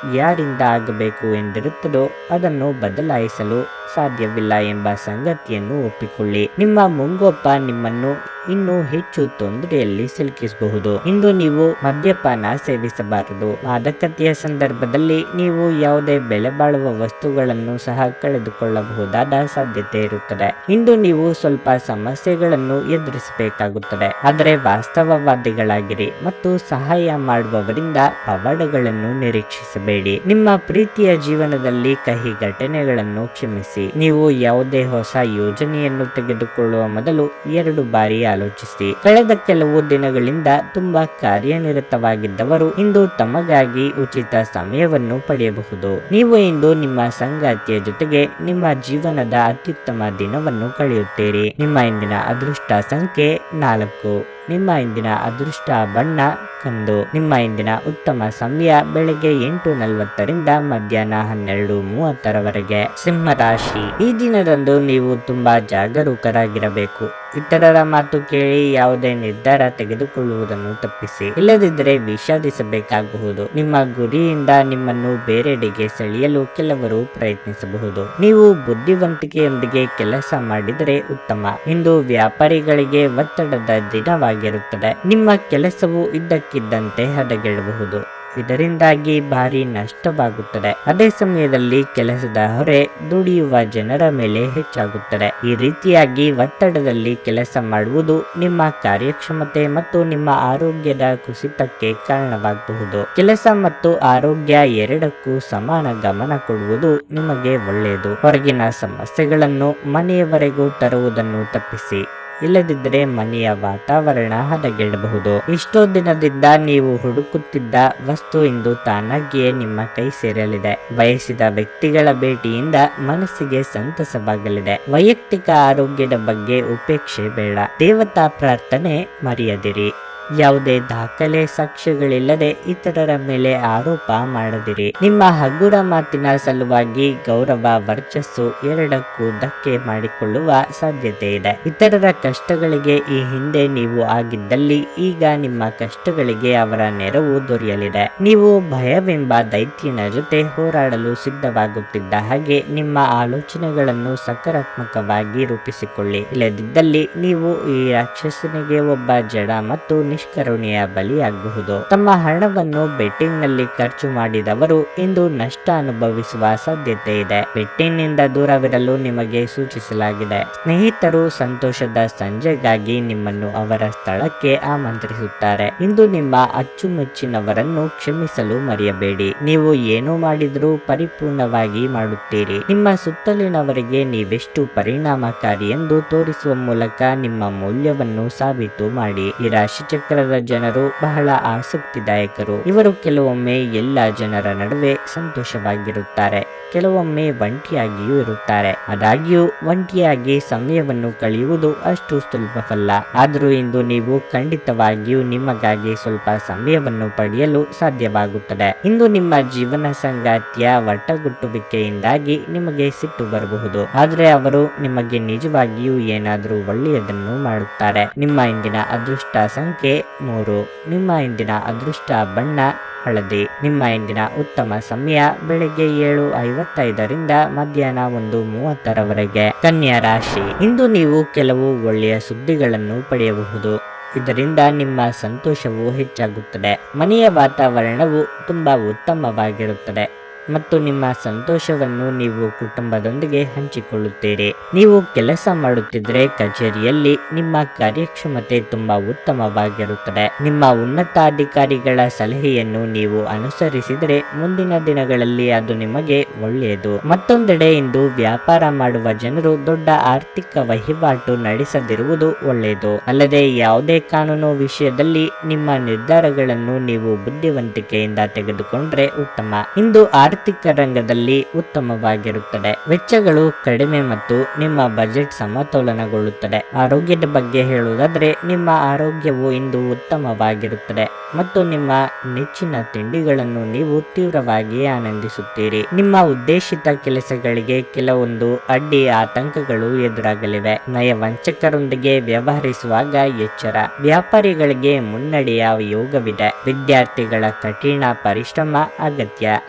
[SPEAKER 1] ಯಾರಿಂದ ಆಗಬೇಕು ಎಂದಿರುತ್ತದೋ ಅದನ್ನು ಬದಲಾಯಿಸಲು ಸಾಧ್ಯವಿಲ್ಲ ಎಂಬ ಸಂಗತಿಯನ್ನು ಒಪ್ಪಿಕೊಳ್ಳಿ. ನಿಮ್ಮ ಮುಂಗೋಪ ನಿಮ್ಮನ್ನು ಇನ್ನೂ ಹೆಚ್ಚು ತೊಂದರೆಯಲ್ಲಿ ಸಿಲುಕಿಸಬಹುದು. ಇಂದು ನೀವು ಮದ್ಯಪಾನ ಸೇವಿಸಬಾರದು. ಮಾದಕತೆಯ ಸಂದರ್ಭದಲ್ಲಿ ನೀವು ಯಾವುದೇ ಬೆಲೆ ಬಾಳುವ ವಸ್ತುಗಳನ್ನು ಸಹ ಕಳೆದುಕೊಳ್ಳಬಹುದಾದ ಸಾಧ್ಯತೆ ಇರುತ್ತದೆ. ಇಂದು ನೀವು ಸ್ವಲ್ಪ ಸಮಸ್ಯೆಗಳನ್ನು ಎದುರಿಸಬೇಕಾಗುತ್ತದೆ, ಆದರೆ ವಾಸ್ತವವಾದಿಗಳಾಗಿರಿ ಮತ್ತು ಸಹಾಯ ಮಾಡುವವರಿಂದ ಪವಾಡಗಳನ್ನು ನಿರೀಕ್ಷಿಸಬೇಡಿ. ನಿಮ್ಮ ಪ್ರೀತಿಯ ಜೀವನದಲ್ಲಿ ಕಹಿ ಘಟನೆಗಳನ್ನು ಕ್ಷಮಿಸಿ. ನೀವು ಯಾವುದೇ ಹೊಸ ಯೋಜನೆಯನ್ನು ತೆಗೆದುಕೊಳ್ಳುವ ಮೊದಲು 2 ಬಾರಿ ಆಲೋಚಿಸಿ. ಕಳೆದ ಕೆಲವು ದಿನಗಳಿಂದ ತುಂಬಾ ಕಾರ್ಯನಿರತವಾಗಿದ್ದವರು ಇಂದು ತಮಗಾಗಿ ಉಚಿತ ಸಮಯವನ್ನು ಪಡೆಯಬಹುದು. ನೀವು ಇಂದು ನಿಮ್ಮ ಸಂಗಾತಿಯ ಜೊತೆಗೆ ನಿಮ್ಮ ಜೀವನದ ಅತ್ಯುತ್ತಮ ದಿನವನ್ನು ಕಳೆಯುತ್ತೀರಿ. ನಿಮ್ಮ ಇಂದಿನ ಅದೃಷ್ಟ ಸಂಖ್ಯೆ 4. ನಿಮ್ಮ ಇಂದಿನ ಅದೃಷ್ಟ ಬಣ್ಣ ಕಂದು. ನಿಮ್ಮ ಇಂದಿನ ಉತ್ತಮ ಸಮಯ ಬೆಳಗ್ಗೆ 8:40ರಿಂದ ಮಧ್ಯಾಹ್ನ 12:30ರವರೆಗೆ. ಸಿಂಹ ರಾಶಿ, ಈ ದಿನದಂದು ನೀವು ತುಂಬಾ ಜಾಗರೂಕರಾಗಿರಬೇಕು. ಇತರರ ಮಾತು ಕೇಳಿ ಯಾವುದೇ ನಿರ್ಧಾರ ತೆಗೆದುಕೊಳ್ಳುವುದನ್ನು ತಪ್ಪಿಸಿ, ಇಲ್ಲದಿದ್ದರೆ ವಿಷಾದಿಸಬೇಕಾಗಬಹುದು. ನಿಮ್ಮ ಗುರಿಯಿಂದ ನಿಮ್ಮನ್ನು ಬೇರೆಡೆಗೆ ಸೆಳೆಯಲು ಕೆಲವರು ಪ್ರಯತ್ನಿಸಬಹುದು. ನೀವು ಬುದ್ಧಿವಂತಿಕೆಯೊಂದಿಗೆ ಕೆಲಸ ಮಾಡಿದರೆ ಉತ್ತಮ. ಇಂದು ವ್ಯಾಪಾರಿಗಳಿಗೆ ಒತ್ತಡದ ದಿನವಾಗಿರುತ್ತದೆ. ನಿಮ್ಮ ಕೆಲಸವು ಇದ್ದಕ್ಕಿದ್ದಂತೆ ಹದಗೆಡಬಹುದು. ಇದರಿಂದಾಗಿ ಭಾರಿ ನಷ್ಟವಾಗುತ್ತದೆ. ಅದೇ ಸಮಯದಲ್ಲಿ ಕೆಲಸದ ಹೊರೆ ದುಡಿಯುವ ಜನರ ಮೇಲೆ ಹೆಚ್ಚಾಗುತ್ತದೆ. ಈ ರೀತಿಯಾಗಿ ಒತ್ತಡದಲ್ಲಿ ಕೆಲಸ ಮಾಡುವುದು ನಿಮ್ಮ ಕಾರ್ಯಕ್ಷಮತೆ ಮತ್ತು ನಿಮ್ಮ ಆರೋಗ್ಯದ ಕುಸಿತಕ್ಕೆ ಕಾರಣವಾಗಬಹುದು. ಕೆಲಸ ಮತ್ತು ಆರೋಗ್ಯ ಎರಡಕ್ಕೂ ಸಮಾನ ಗಮನ ಕೊಡುವುದು ನಿಮಗೆ ಒಳ್ಳೆಯದು. ಹೊರಗಿನ ಸಮಸ್ಯೆಗಳನ್ನು ಮನೆಯವರೆಗೂ ತರುವುದನ್ನು ತಪ್ಪಿಸಿ, ಇಲ್ಲದಿದ್ದರೆ ಮನೆಯ ವಾತಾವರಣ ಹದಗೆಡಬಹುದು. ಇಷ್ಟೋ ದಿನದಿಂದ ನೀವು ಹುಡುಕುತ್ತಿದ್ದ ವಸ್ತು ಇಂದು ತಾನಾಗಿಯೇ ನಿಮ್ಮ ಕೈ ಸೇರಲಿದೆ. ಬಯಸಿದ ವ್ಯಕ್ತಿಗಳ ಭೇಟಿಯಿಂದ ಮನಸ್ಸಿಗೆ ಸಂತಸವಾಗಲಿದೆ. ವೈಯಕ್ತಿಕ ಆರೋಗ್ಯದ ಬಗ್ಗೆ ಉಪೇಕ್ಷೆ ಬೇಡ. ದೇವತಾ ಪ್ರಾರ್ಥನೆ ಮರೆಯದಿರಿ. ಯಾವುದೇ ದಾಖಲೆ ಸಾಕ್ಷ್ಯಗಳಿಲ್ಲದೆ ಇತರರ ಮೇಲೆ ಆರೋಪ ಮಾಡದಿರಿ. ನಿಮ್ಮ ಹಗುರ ಮಾತಿನ ಸಲುವಾಗಿ ಗೌರವ ವರ್ಚಸ್ಸು ಎರಡಕ್ಕೂ ಧಕ್ಕೆ ಮಾಡಿಕೊಳ್ಳುವ ಸಾಧ್ಯತೆ ಇದೆ. ಇತರರ ಕಷ್ಟಗಳಿಗೆ ಈ ಹಿಂದೆ ನೀವು ಆಗಿದ್ದಲ್ಲಿ ಈಗ ನಿಮ್ಮ ಕಷ್ಟಗಳಿಗೆ ಅವರ ನೆರವು ದೊರೆಯಲಿದೆ. ನೀವು ಭಯವೆಂಬ ದೈತ್ಯನ ಜೊತೆ ಹೋರಾಡಲು ಸಿದ್ಧವಾಗುತ್ತಿದ್ದ ಹಾಗೆ ನಿಮ್ಮ ಆಲೋಚನೆಗಳನ್ನು ಸಕಾರಾತ್ಮಕವಾಗಿ ರೂಪಿಸಿಕೊಳ್ಳಿ. ಇಲ್ಲದಿದ್ದಲ್ಲಿ ನೀವು ಈ ರಾಕ್ಷಸನಿಗೆ ಒಬ್ಬ ಜಡ ಮತ್ತು ನಿಷ್ಕರುಣೆಯ ಬಲಿಯಾಗಬಹುದು. ತಮ್ಮ ಹಣವನ್ನು ಬೆಟ್ಟಿಂಗ್ ನಲ್ಲಿ ಖರ್ಚು ಮಾಡಿದವರು ಇಂದು ನಷ್ಟ ಅನುಭವಿಸುವ ಸಾಧ್ಯತೆ ಇದೆ. ಬೆಟ್ಟಿಂಗ್ ನಿಂದ ದೂರವಿರಲು ನಿಮಗೆ ಸೂಚಿಸಲಾಗಿದೆ. ಸ್ನೇಹಿತರು ಸಂತೋಷದ ಸಂಜೆಗಾಗಿ ನಿಮ್ಮನ್ನು ಅವರ ಸ್ಥಳಕ್ಕೆ ಆಮಂತ್ರಿಸುತ್ತಾರೆ. ಇಂದು ನಿಮ್ಮ ಅಚ್ಚುಮೆಚ್ಚಿನವರನ್ನು ಕ್ಷಮಿಸಲು ಮರೆಯಬೇಡಿ. ನೀವು ಏನು ಮಾಡಿದರೂ ಪರಿಪೂರ್ಣವಾಗಿ ಮಾಡುತ್ತೀರಿ. ನಿಮ್ಮ ಸುತ್ತಲಿನವರಿಗೆ ನೀವೆಷ್ಟು ಪರಿಣಾಮಕಾರಿ ಎಂದು ತೋರಿಸುವ ಮೂಲಕ ನಿಮ್ಮ ಮೌಲ್ಯವನ್ನು ಸಾಬೀತು ಮಾಡಿ. ಈ ರಾಶಿಚಕ್ರದ ಜನರು ಬಹಳ ಆಸಕ್ತಿದಾಯಕರು. ಇವರು ಕೆಲವೊಮ್ಮೆ ಎಲ್ಲ ಜನರ ನಡುವೆ ಸಂತೋಷವಾಗಿರುತ್ತಾರೆ, ಕೆಲವೊಮ್ಮೆ ಒಂಟಿಯಾಗಿಯೂ ಇರುತ್ತಾರೆ. ಆದಾಗ್ಯೂ ಒಂಟಿಯಾಗಿ ಸಮಯವನ್ನು ಕಳೆಯುವುದು ಅಷ್ಟು ಸುಲಭವಲ್ಲ. ಆದರೂ ಇಂದು ನೀವು ಖಂಡಿತವಾಗಿಯೂ ನಿಮಗಾಗಿ ಸ್ವಲ್ಪ ಸಮಯವನ್ನು ಪಡೆಯಲು ಸಾಧ್ಯವಾಗುತ್ತದೆ. ಇಂದು ನಿಮ್ಮ ಜೀವನ ಸಂಗಾತಿಯ ಒಟ್ಟಗುಟ್ಟುವಿಕೆಯಿಂದಾಗಿ ನಿಮಗೆ ಸಿಟ್ಟು ಬರಬಹುದು, ಆದರೆ ಅವರು ನಿಮಗೆ ನಿಜವಾಗಿಯೂ ಏನಾದರೂ ಒಳ್ಳೆಯದನ್ನು ಮಾಡುತ್ತಾರೆ. ನಿಮ್ಮ ಇಂದಿನ ಅದೃಷ್ಟ ಸಂಖ್ಯೆ 3. ನಿಮ್ಮ ಇಂದಿನ ಅದೃಷ್ಟ ಬಣ್ಣ ಹಳದಿ. ನಿಮ್ಮ ಇಂದಿನ ಉತ್ತಮ ಸಮಯ ಬೆಳಗ್ಗೆ 7:55ರಿಂದ ಮಧ್ಯಾಹ್ನ 1:30ರವರೆಗೆ. ಕನ್ಯಾ ರಾಶಿ, ಇಂದು ನೀವು ಕೆಲವು ಒಳ್ಳೆಯ ಸುದ್ದಿಗಳನ್ನು ಪಡೆಯಬಹುದು. ಇದರಿಂದ ನಿಮ್ಮ ಸಂತೋಷವು ಹೆಚ್ಚಾಗುತ್ತದೆ. ಮನೆಯ ವಾತಾವರಣವು ತುಂಬಾ ಉತ್ತಮವಾಗಿರುತ್ತದೆ ಮತ್ತು ನಿಮ್ಮ ಸಂತೋಷವನ್ನು ನೀವು ಕುಟುಂಬದೊಂದಿಗೆ ಹಂಚಿಕೊಳ್ಳುತ್ತೀರಿ. ನೀವು ಕೆಲಸ ಮಾಡುತ್ತಿದ್ದರೆ ಕಚೇರಿಯಲ್ಲಿ ನಿಮ್ಮ ಕಾರ್ಯಕ್ಷಮತೆ ತುಂಬಾ ಉತ್ತಮವಾಗಿರುತ್ತದೆ. ನಿಮ್ಮ ಉನ್ನತಾಧಿಕಾರಿಗಳ ಸಲಹೆಯನ್ನು ನೀವು ಅನುಸರಿಸಿದರೆ ಮುಂದಿನ ದಿನಗಳಲ್ಲಿ ಅದು ನಿಮಗೆ ಒಳ್ಳೆಯದು. ಮತ್ತೊಂದೆಡೆ ಇಂದು ವ್ಯಾಪಾರ ಮಾಡುವ ಜನರು ದೊಡ್ಡ ಆರ್ಥಿಕ ವಹಿವಾಟು ನಡೆಸದಿರುವುದು ಒಳ್ಳೆಯದು. ಅಲ್ಲದೆ ಯಾವುದೇ ಕಾನೂನು ವಿಷಯದಲ್ಲಿ ನಿಮ್ಮ ನಿರ್ಧಾರಗಳನ್ನು ನೀವು ಬುದ್ಧಿವಂತಿಕೆಯಿಂದ ತೆಗೆದುಕೊಂಡ್ರೆ ಉತ್ತಮ. ಇಂದು ಆರ್ಥಿಕ ರಂಗದಲ್ಲಿ ಉತ್ತಮವಾಗಿರುತ್ತದೆ. ವೆಚ್ಚಗಳು ಕಡಿಮೆ ಮತ್ತು ನಿಮ್ಮ ಬಜೆಟ್ ಸಮತೋಲನಗೊಳ್ಳುತ್ತದೆ. ಆರೋಗ್ಯದ ಬಗ್ಗೆ ಹೇಳುವುದಾದರೆ ನಿಮ್ಮ ಆರೋಗ್ಯವು ಇಂದು ಉತ್ತಮವಾಗಿರುತ್ತದೆ ಮತ್ತು ನಿಮ್ಮ ನೆಚ್ಚಿನ ತಿಂಡಿಗಳನ್ನು ನೀವು ತೀವ್ರವಾಗಿ ಆನಂದಿಸುತ್ತೀರಿ. ನಿಮ್ಮ ಉದ್ದೇಶಿತ ಕೆಲಸಗಳಿಗೆ ಕೆಲವೊಂದು ಅಡ್ಡಿ ಆತಂಕಗಳು ಎದುರಾಗಲಿವೆ. ನಯವಂಚಕರೊಂದಿಗೆ ವ್ಯವಹರಿಸುವಾಗ ಎಚ್ಚರ. ವ್ಯಾಪಾರಿಗಳಿಗೆ ಮುನ್ನಡೆಯ ಯೋಗವಿದೆ. ವಿದ್ಯಾರ್ಥಿಗಳ ಕಠಿಣ ಪರಿಶ್ರಮ ಅಗತ್ಯ.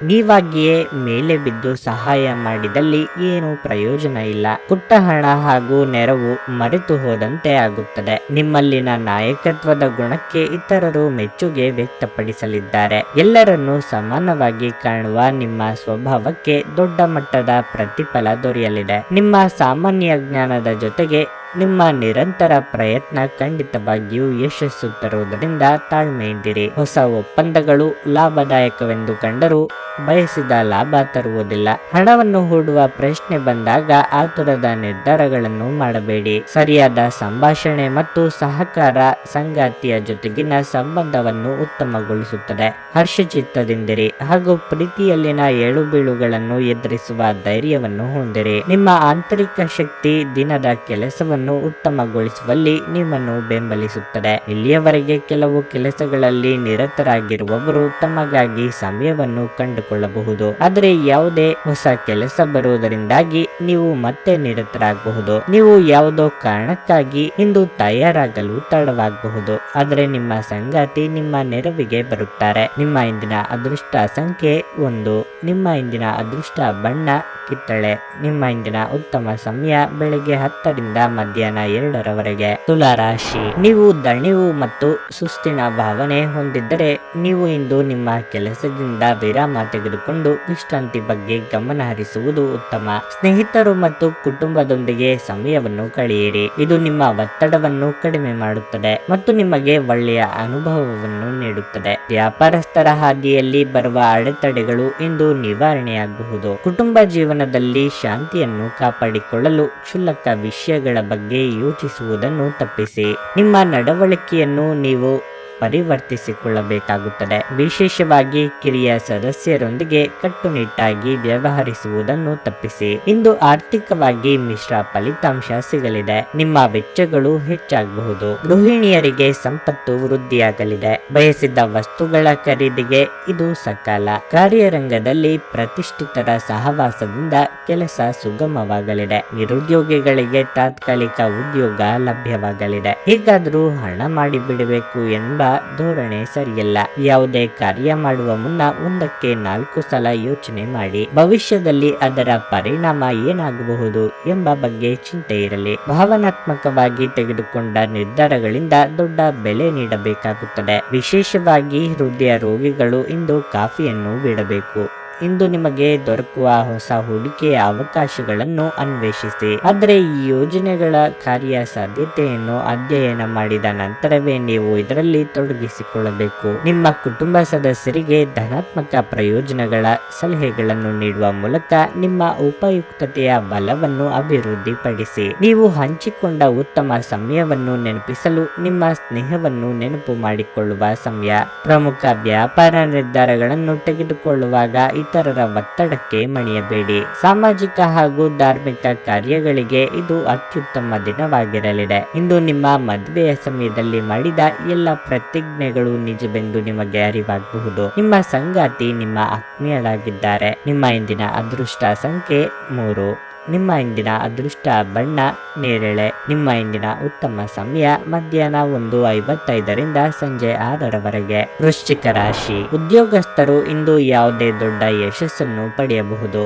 [SPEAKER 1] ನೀವಾಗಿಯೇ ಮೇಲೆ ಬಿದ್ದು ಸಹಾಯ ಮಾಡಿದಲ್ಲಿ ಏನು ಪ್ರಯೋಜನ ಇಲ್ಲ. ಪುಟ್ಟ ಹಣ ಹಾಗೂ ನೆರವು ಮರೆತು ಹೋದಂತೆ ಆಗುತ್ತದೆ. ನಿಮ್ಮಲ್ಲಿನ ನಾಯಕತ್ವದ ಗುಣಕ್ಕೆ ಇತರರು ಮೆಚ್ಚುಗೆ ವ್ಯಕ್ತಪಡಿಸಲಿದ್ದಾರೆ. ಎಲ್ಲರನ್ನೂ ಸಮಾನವಾಗಿ ಕಾಣುವ ನಿಮ್ಮ ಸ್ವಭಾವಕ್ಕೆ ದೊಡ್ಡ ಮಟ್ಟದ ಪ್ರತಿಫಲ ದೊರೆಯಲಿದೆ. ನಿಮ್ಮ ಸಾಮಾನ್ಯ ಜ್ಞಾನದ ಜೊತೆಗೆ ನಿಮ್ಮ ನಿರಂತರ ಪ್ರಯತ್ನ ಖಂಡಿತವಾಗಿಯೂ ಯಶಸ್ಸು ತರುವುದರಿಂದ ತಾಳ್ಮೆಯಿಂದಿರಿ. ಹೊಸ ಒಪ್ಪಂದಗಳು ಲಾಭದಾಯಕವೆಂದು ಕಂಡರೂ ಬಯಸಿದ ಲಾಭ ತರುವುದಿಲ್ಲ. ಹಣವನ್ನು ಹೂಡುವ ಪ್ರಶ್ನೆ ಬಂದಾಗ ಆತುರದ ನಿರ್ಧಾರಗಳನ್ನು ಮಾಡಬೇಡಿ. ಸರಿಯಾದ ಸಂಭಾಷಣೆ ಮತ್ತು ಸಹಕಾರ ಸಂಗಾತಿಯ ಜೊತೆಗಿನ ಸಂಬಂಧವನ್ನು ಉತ್ತಮಗೊಳಿಸುತ್ತದೆ. ಹರ್ಷಚಿತ್ತದಿಂದಿರಿ ಹಾಗೂ ಪ್ರೀತಿಯಲ್ಲಿನ ಏಳುಬೀಳುಗಳನ್ನು ಎದುರಿಸುವ ಧೈರ್ಯವನ್ನು ಹೊಂದಿರಿ. ನಿಮ್ಮ ಆಂತರಿಕ ಶಕ್ತಿ ದಿನದ ಕೆಲಸವನ್ನು ಕೆಲಸವನ್ನು ಉತ್ತಮಗೊಳಿಸುವಲ್ಲಿ ನಿಮ್ಮನ್ನು ಬೆಂಬಲಿಸುತ್ತದೆ. ಇಲ್ಲಿಯವರೆಗೆ ಕೆಲವು ಕೆಲಸಗಳಲ್ಲಿ ನಿರತರಾಗಿರುವವರು ತಮಗಾಗಿ ಸಮಯವನ್ನು ಕಂಡುಕೊಳ್ಳಬಹುದು. ಆದರೆ ಯಾವುದೇ ಹೊಸ ಕೆಲಸ ಬರುವುದರಿಂದಾಗಿ ನೀವು ಮತ್ತೆ ನಿರತರಾಗಬಹುದು. ನೀವು ಯಾವುದೋ ಕಾರಣಕ್ಕಾಗಿ ಇಂದು ತಯಾರಾಗಲು ತಡವಾಗಬಹುದು. ಆದರೆ ನಿಮ್ಮ ಸಂಗಾತಿ ನಿಮ್ಮ ನೆರವಿಗೆ ಬರುತ್ತಾರೆ. ನಿಮ್ಮ ಇಂದಿನ ಅದೃಷ್ಟ ಸಂಖ್ಯೆ 1. ನಿಮ್ಮ ಇಂದಿನ ಅದೃಷ್ಟ ಬಣ್ಣ ಕಿತ್ತಳೆ. ನಿಮ್ಮ ಇಂದಿನ ಉತ್ತಮ ಸಮಯ ಬೆಳಗ್ಗೆ 10 ರಿಂದ ಮಧ್ಯಾಹ್ನ 2 ತುಲಾ ರಾಶಿ. ನೀವು ದಣಿವು ಮತ್ತು ಸುಸ್ತಿನ ಭಾವನೆ ಹೊಂದಿದ್ದರೆ ನೀವು ಇಂದು ನಿಮ್ಮ ಕೆಲಸದಿಂದ ವಿರಾಮ ತೆಗೆದುಕೊಂಡು ವಿಶ್ರಾಂತಿ ಬಗ್ಗೆ ಗಮನ ಹರಿಸುವುದು ಉತ್ತಮ. ಸ್ನೇಹಿತರು ಮತ್ತು ಕುಟುಂಬದೊಂದಿಗೆ ಸಮಯವನ್ನು ಕಳೆಯಿರಿ. ಇದು ನಿಮ್ಮ ಒತ್ತಡವನ್ನು ಕಡಿಮೆ ಮಾಡುತ್ತದೆ ಮತ್ತು ನಿಮಗೆ ಒಳ್ಳೆಯ ಅನುಭವವನ್ನು ನೀಡುತ್ತದೆ. ವ್ಯಾಪಾರಸ್ಥರ ಹಾದಿಯಲ್ಲಿ ಬರುವ ಅಡೆತಡೆಗಳು ಇಂದು ನಿವಾರಣೆಯಾಗಬಹುದು. ಕುಟುಂಬ ಜೀವನದಲ್ಲಿ ಶಾಂತಿಯನ್ನು ಕಾಪಾಡಿಕೊಳ್ಳಲು ಕ್ಷುಲ್ಲಕ ವಿಷಯಗಳ ಬಗ್ಗೆ ಯೋಚಿಸುವುದನ್ನು ತಪ್ಪಿಸಿ. ನಿಮ್ಮ ನಡವಳಿಕೆಯನ್ನು ನೀವು ಪರಿವರ್ತಿಸಿಕೊಳ್ಳಬೇಕಾಗುತ್ತದೆ. ವಿಶೇಷವಾಗಿ ಕಿರಿಯ ಸದಸ್ಯರೊಂದಿಗೆ ಕಟ್ಟುನಿಟ್ಟಾಗಿ ವ್ಯವಹರಿಸುವುದನ್ನು ತಪ್ಪಿಸಿ. ಇಂದು ಆರ್ಥಿಕವಾಗಿ ಮಿಶ್ರ ಫಲಿತಾಂಶ ಸಿಗಲಿದೆ. ನಿಮ್ಮ ವೆಚ್ಚಗಳು ಹೆಚ್ಚಾಗಬಹುದು. ಗೃಹಿಣಿಯರಿಗೆ ಸಂಪತ್ತು ವೃದ್ಧಿಯಾಗಲಿದೆ. ಬಯಸಿದ್ದ ವಸ್ತುಗಳ ಖರೀದಿಗೆ ಇದು ಸಕಾಲ. ಕಾರ್ಯರಂಗದಲ್ಲಿ ಪ್ರತಿಷ್ಠಿತರ ಸಹವಾಸದಿಂದ ಕೆಲಸ ಸುಗಮವಾಗಲಿದೆ. ನಿರುದ್ಯೋಗಿಗಳಿಗೆ ತಾತ್ಕಾಲಿಕ ಉದ್ಯೋಗ ಲಭ್ಯವಾಗಲಿದೆ. ಹೇಗಾದರೂ ಹಣ ಮಾಡಿಬಿಡಬೇಕು ಎಂಬ ಧೋರಣೆ ಸರಿಯಲ್ಲ. ಯಾವುದೇ ಕಾರ್ಯ ಮಾಡುವ ಮುನ್ನ 1ಕ್ಕೆ 4 ಸಲ ಯೋಚನೆ ಮಾಡಿ. ಭವಿಷ್ಯದಲ್ಲಿ ಅದರ ಪರಿಣಾಮ ಏನಾಗಬಹುದು ಎಂಬ ಬಗ್ಗೆ ಚಿಂತೆ ಇರಲಿ. ಭಾವನಾತ್ಮಕವಾಗಿ ತೆಗೆದುಕೊಂಡ ನಿರ್ಧಾರಗಳಿಂದ ದೊಡ್ಡ ಬೆಲೆ ನೀಡಬೇಕಾಗುತ್ತದೆ. ವಿಶೇಷವಾಗಿ ಹೃದಯ ರೋಗಿಗಳು ಇಂದು ಕಾಫಿಯನ್ನು ಬಿಡಬೇಕು. ಇಂದು ನಿಮಗೆ ದೊರಕುವ ಹೊಸ ಹೂಡಿಕೆಯ ಅವಕಾಶಗಳನ್ನು ಅನ್ವೇಷಿಸಿ. ಆದರೆ ಈ ಯೋಜನೆಗಳ ಕಾರ್ಯಸಾಧ್ಯತೆಯನ್ನು ಅಧ್ಯಯನ ಮಾಡಿದ ನಂತರವೇ ನೀವು ಇದರಲ್ಲಿ ತೊಡಗಿಸಿಕೊಳ್ಳಬೇಕು. ನಿಮ್ಮ ಕುಟುಂಬ ಸದಸ್ಯರಿಗೆ ಧನಾತ್ಮಕ ಪ್ರಯೋಜನಗಳ ಸಲಹೆಗಳನ್ನು ನೀಡುವ ಮೂಲಕ ನಿಮ್ಮ ಉಪಯುಕ್ತತೆಯ ಬಲವನ್ನು ಅಭಿವೃದ್ಧಿಪಡಿಸಿ. ನೀವು ಹಂಚಿಕೊಂಡ ಉತ್ತಮ ಸಮಯವನ್ನು ನೆನಪಿಸಲು ನಿಮ್ಮ ಸ್ನೇಹವನ್ನು ನೆನಪು ಮಾಡಿಕೊಳ್ಳುವ ಸಮಯ. ಪ್ರಮುಖ ವ್ಯಾಪಾರ ನಿರ್ಧಾರಗಳನ್ನು ತೆಗೆದುಕೊಳ್ಳುವಾಗ ಇತರರ ಒತ್ತಡಕ್ಕೆ ಮಣಿಯಬೇಡಿ. ಸಾಮಾಜಿಕ ಹಾಗೂ ಧಾರ್ಮಿಕ ಕಾರ್ಯಗಳಿಗೆ ಇದು ಅತ್ಯುತ್ತಮ ದಿನವಾಗಿರಲಿದೆ. ಇಂದು ನಿಮ್ಮ ಮದುವೆಯ ಸಮಯದಲ್ಲಿ ಮಾಡಿದ ಎಲ್ಲ ಪ್ರತಿಜ್ಞೆಗಳು ನಿಜವೆಂದು ನಿಮಗೆ ಅರಿವಾಗಬಹುದು. ನಿಮ್ಮ ಸಂಗಾತಿ ನಿಮ್ಮ ಆತ್ಮೀಯರಾಗಿದ್ದಾರೆ. ನಿಮ್ಮ ಇಂದಿನ ಅದೃಷ್ಟ ಸಂಖ್ಯೆ 3. ನಿಮ್ಮ ಇಂದಿನ ಅದೃಷ್ಟ ಬಣ್ಣ ನೇರಳೆ. ನಿಮ್ಮ ಇಂದಿನ ಉತ್ತಮ ಸಮಯ ಮಧ್ಯಾಹ್ನ 1:55 ರಿಂದ ಸಂಜೆ 6 ವೃಶ್ಚಿಕ ರಾಶಿ. ಉದ್ಯೋಗಸ್ಥರು ಇಂದು ಯಾವುದೇ ದೊಡ್ಡ ಯಶಸ್ಸನ್ನು ಪಡೆಯಬಹುದು.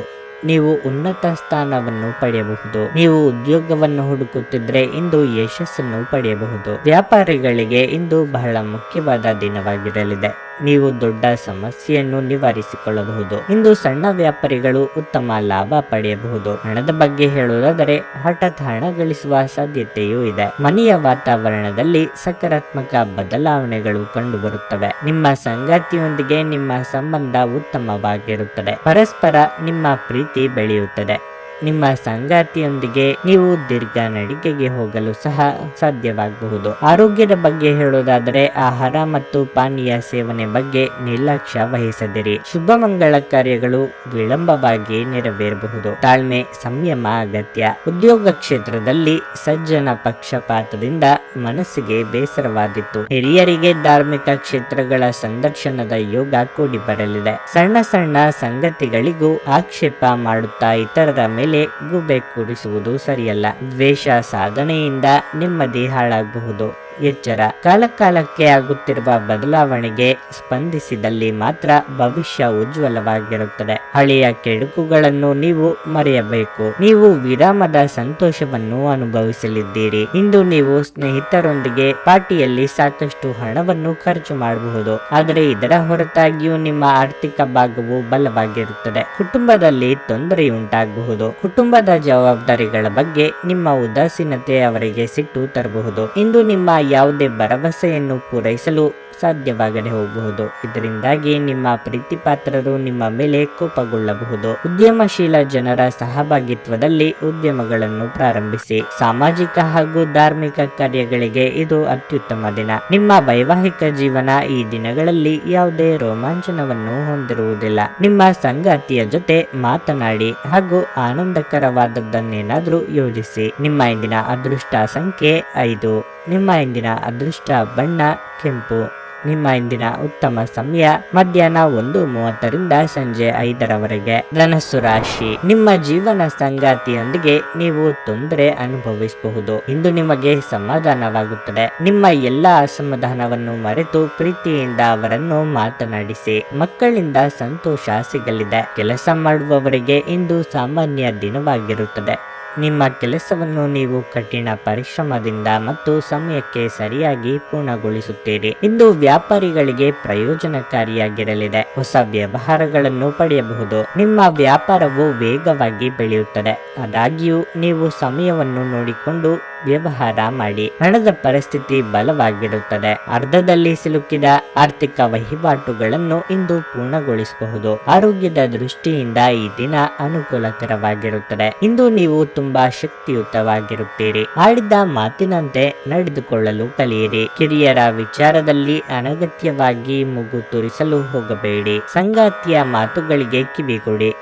[SPEAKER 1] ನೀವು ಉನ್ನತ ಸ್ಥಾನವನ್ನು ಪಡೆಯಬಹುದು. ನೀವು ಉದ್ಯೋಗವನ್ನು ಹುಡುಕುತ್ತಿದ್ರೆ ಇಂದು ಯಶಸ್ಸನ್ನು ಪಡೆಯಬಹುದು. ವ್ಯಾಪಾರಿಗಳಿಗೆ ಇಂದು ಬಹಳ ಮುಖ್ಯವಾದ ದಿನವಾಗಿರಲಿದೆ. ನೀವು ದೊಡ್ಡ ಸಮಸ್ಯೆಯನ್ನು ನಿವಾರಿಸಿಕೊಳ್ಳಬಹುದು. ಇಂದು ಸಣ್ಣ ವ್ಯಾಪಾರಿಗಳು ಉತ್ತಮ ಲಾಭ ಪಡೆಯಬಹುದು. ಹಣದ ಬಗ್ಗೆ ಹೇಳುವುದಾದರೆ ಹಠಾತ್ ಹಣ ಗಳಿಸುವ ಸಾಧ್ಯತೆಯೂ ಇದೆ. ಮನೆಯ ವಾತಾವರಣದಲ್ಲಿ ಸಕಾರಾತ್ಮಕ ಬದಲಾವಣೆಗಳು ಕಂಡುಬರುತ್ತವೆ. ನಿಮ್ಮ ಸಂಗಾತಿಯೊಂದಿಗೆ ನಿಮ್ಮ ಸಂಬಂಧ ಉತ್ತಮವಾಗಿರುತ್ತದೆ. ಪರಸ್ಪರ ನಿಮ್ಮ ಪ್ರೀತಿ ಬೆಳೆಯುತ್ತದೆ. ನಿಮ್ಮ ಸಂಗಾತಿಯೊಂದಿಗೆ ನೀವು ದೀರ್ಘ ನಡಿಗೆಗೆ ಹೋಗಲು ಸಹ ಸಾಧ್ಯವಾಗಬಹುದು. ಆರೋಗ್ಯದ ಬಗ್ಗೆ ಹೇಳೋದಾದರೆ ಆಹಾರ ಮತ್ತು ಪಾನೀಯ ಸೇವನೆ ಬಗ್ಗೆ ನಿರ್ಲಕ್ಷ್ಯ ವಹಿಸದಿರಿ. ಶುಭ ಮಂಗಳ ಕಾರ್ಯಗಳು ವಿಳಂಬವಾಗಿ ನೆರವೇರಬಹುದು. ತಾಳ್ಮೆ ಸಂಯಮ ಅಗತ್ಯ. ಉದ್ಯೋಗ ಕ್ಷೇತ್ರದಲ್ಲಿ ಸಜ್ಜನ ಪಕ್ಷಪಾತದಿಂದ ಮನಸ್ಸಿಗೆ ಬೇಸರವಾದಿತ್ತು. ಹಿರಿಯರಿಗೆ ಧಾರ್ಮಿಕ ಕ್ಷೇತ್ರಗಳ ಸಂದರ್ಶನದ ಯೋಗ ಕೂಡಿ ಬರಲಿದೆ. ಸಣ್ಣ ಸಣ್ಣ ಸಂಗತಿಗಳಿಗೂ ಆಕ್ಷೇಪ ಮಾಡುತ್ತಾ ಇತರರ ಮೇಲೆ ಗೂಬೆ ಕೂರಿಸುವುದು ಸರಿಯಲ್ಲ. ದ್ವೇಷ ಸಾಧನೆಯಿಂದ ನೆಮ್ಮದಿ ಹಾಳಾಗಬಹುದು. ಎಚ್ಚರ. ಕಾಲಕಾಲಕ್ಕೆ ಆಗುತ್ತಿರುವ ಬದಲಾವಣೆಗೆ ಸ್ಪಂದಿಸಿದಲ್ಲಿ ಮಾತ್ರ ಭವಿಷ್ಯ ಉಜ್ವಲವಾಗಿರುತ್ತದೆ. ಹಳೆಯ ಕೆಡುಕುಗಳನ್ನು ನೀವು ಮರೆಯಬೇಕು. ನೀವು ವಿರಾಮದ ಸಂತೋಷವನ್ನು ಅನುಭವಿಸಲಿದ್ದೀರಿ. ಇಂದು ನೀವು ಸ್ನೇಹಿತರೊಂದಿಗೆ ಪಾರ್ಟಿಯಲ್ಲಿ ಸಾಕಷ್ಟು ಹಣವನ್ನು ಖರ್ಚು ಮಾಡಬಹುದು. ಆದರೆ ಇದರ ಹೊರತಾಗಿಯೂ ನಿಮ್ಮ ಆರ್ಥಿಕ ಭಾಗವು ಬಲವಾಗಿರುತ್ತದೆ. ಕುಟುಂಬದಲ್ಲಿ ತೊಂದರೆಯುಂಟಾಗಬಹುದು. ಕುಟುಂಬದ ಜವಾಬ್ದಾರಿಗಳ ಬಗ್ಗೆ ನಿಮ್ಮ ಉದಾಸೀನತೆ ಅವರಿಗೆ ಸಿಟ್ಟು ತರಬಹುದು. ಇಂದು ನಿಮ್ಮ ಯಾವುದೇ ಭರವಸೆಯನ್ನು ಪೂರೈಸಲು ಸಾಧ್ಯವಾಗದೆ ಹೋಗಬಹುದು. ಇದರಿಂದಾಗಿ ನಿಮ್ಮ ಪ್ರೀತಿಪಾತ್ರರು ನಿಮ್ಮ ಮೇಲೆ ಕೋಪಗೊಳ್ಳಬಹುದು. ಉದ್ಯಮಶೀಲ ಜನರ ಸಹಭಾಗಿತ್ವದಲ್ಲಿ ಉದ್ಯಮಗಳನ್ನು ಪ್ರಾರಂಭಿಸಿ. ಸಾಮಾಜಿಕ ಹಾಗೂ ಧಾರ್ಮಿಕ ಕಾರ್ಯಗಳಿಗೆ ಇದು ಅತ್ಯುತ್ತಮ ದಿನ. ನಿಮ್ಮ ವೈವಾಹಿಕ ಜೀವನ ಈ ದಿನಗಳಲ್ಲಿ ಯಾವುದೇ ರೋಮಾಂಚನವನ್ನು ಹೊಂದಿರುವುದಿಲ್ಲ. ನಿಮ್ಮ ಸಂಗಾತಿಯ ಜೊತೆ ಮಾತನಾಡಿ ಹಾಗೂ ಆನಂದಕರವಾದದ್ದನ್ನೇನಾದ್ರೂ ಯೋಜಿಸಿ. ನಿಮ್ಮ ಇಂದಿನ ಅದೃಷ್ಟ ಸಂಖ್ಯೆ 5. ನಿಮ್ಮ ಇಂದಿನ ಅದೃಷ್ಟ ಬಣ್ಣ ಕೆಂಪು. ನಿಮ್ಮ ಇಂದಿನ ಉತ್ತಮ ಸಮಯ ಮಧ್ಯಾಹ್ನ 1:30 ಸಂಜೆ 5ರವರೆಗೆ. ಧನಸ್ಸು ರಾಶಿ, ನಿಮ್ಮ ಜೀವನ ಸಂಗಾತಿಯೊಂದಿಗೆ ನೀವು ತೊಂದರೆ ಅನುಭವಿಸಬಹುದು. ಇಂದು ನಿಮಗೆ ಸಮಾಧಾನವಾಗುತ್ತದೆ. ನಿಮ್ಮ ಎಲ್ಲ ಅಸಮಾಧಾನವನ್ನು ಮರೆತು ಪ್ರೀತಿಯಿಂದ ಅವರನ್ನು ಮಾತನಾಡಿಸಿ. ಮಕ್ಕಳಿಂದ ಸಂತೋಷ ಸಿಗಲಿದೆ. ಕೆಲಸ ಮಾಡುವವರಿಗೆ ಇಂದು ಸಾಮಾನ್ಯ ದಿನವಾಗಿರುತ್ತದೆ. ನಿಮ್ಮ ಕೆಲಸವನ್ನು ನೀವು ಕಠಿಣ ಪರಿಶ್ರಮದಿಂದ ಮತ್ತು ಸಮಯಕ್ಕೆ ಸರಿಯಾಗಿ ಪೂರ್ಣಗೊಳಿಸುತ್ತೀರಿ. ಇಂದು ವ್ಯಾಪಾರಿಗಳಿಗೆ ಪ್ರಯೋಜನಕಾರಿಯಾಗಿರಲಿದೆ. ಹೊಸ ವ್ಯವಹಾರಗಳನ್ನು ಪಡೆಯಬಹುದು. ನಿಮ್ಮ ವ್ಯಾಪಾರವು ವೇಗವಾಗಿ ಬೆಳೆಯುತ್ತದೆ. ಆದಾಗ್ಯೂ ನೀವು ಸಮಯವನ್ನು ನೋಡಿಕೊಂಡು ವ್ಯವಹಾರ ಮಾಡಿ. ಹಣದ ಪರಿಸ್ಥಿತಿ ಬಲವಾಗಿರುತ್ತದೆ. ಅರ್ಧದಲ್ಲಿ ಸಿಲುಕಿದ ಆರ್ಥಿಕ ವಹಿವಾಟುಗಳನ್ನು ಇಂದು ಪೂರ್ಣಗೊಳಿಸಬಹುದು. ಆರೋಗ್ಯದ ದೃಷ್ಟಿಯಿಂದ ಈ ದಿನ ಅನುಕೂಲಕರವಾಗಿರುತ್ತದೆ. ಇಂದು ನೀವು ತುಂಬಾ ಶಕ್ತಿಯುತವಾಗಿರುತ್ತೀರಿ. ಆಡಿದ ಮಾತಿನಂತೆ ನಡೆದುಕೊಳ್ಳಲು ಕಲಿಯಿರಿ. ಕಿರಿಯರ ವಿಚಾರದಲ್ಲಿ ಅನಗತ್ಯವಾಗಿ ಮೂಗು ತೂರಿಸಲು ಹೋಗಬೇಡಿ. ಸಂಗಾತಿಯ ಮಾತುಗಳಿಗೆ ಕಿವಿಗೊಡಿ.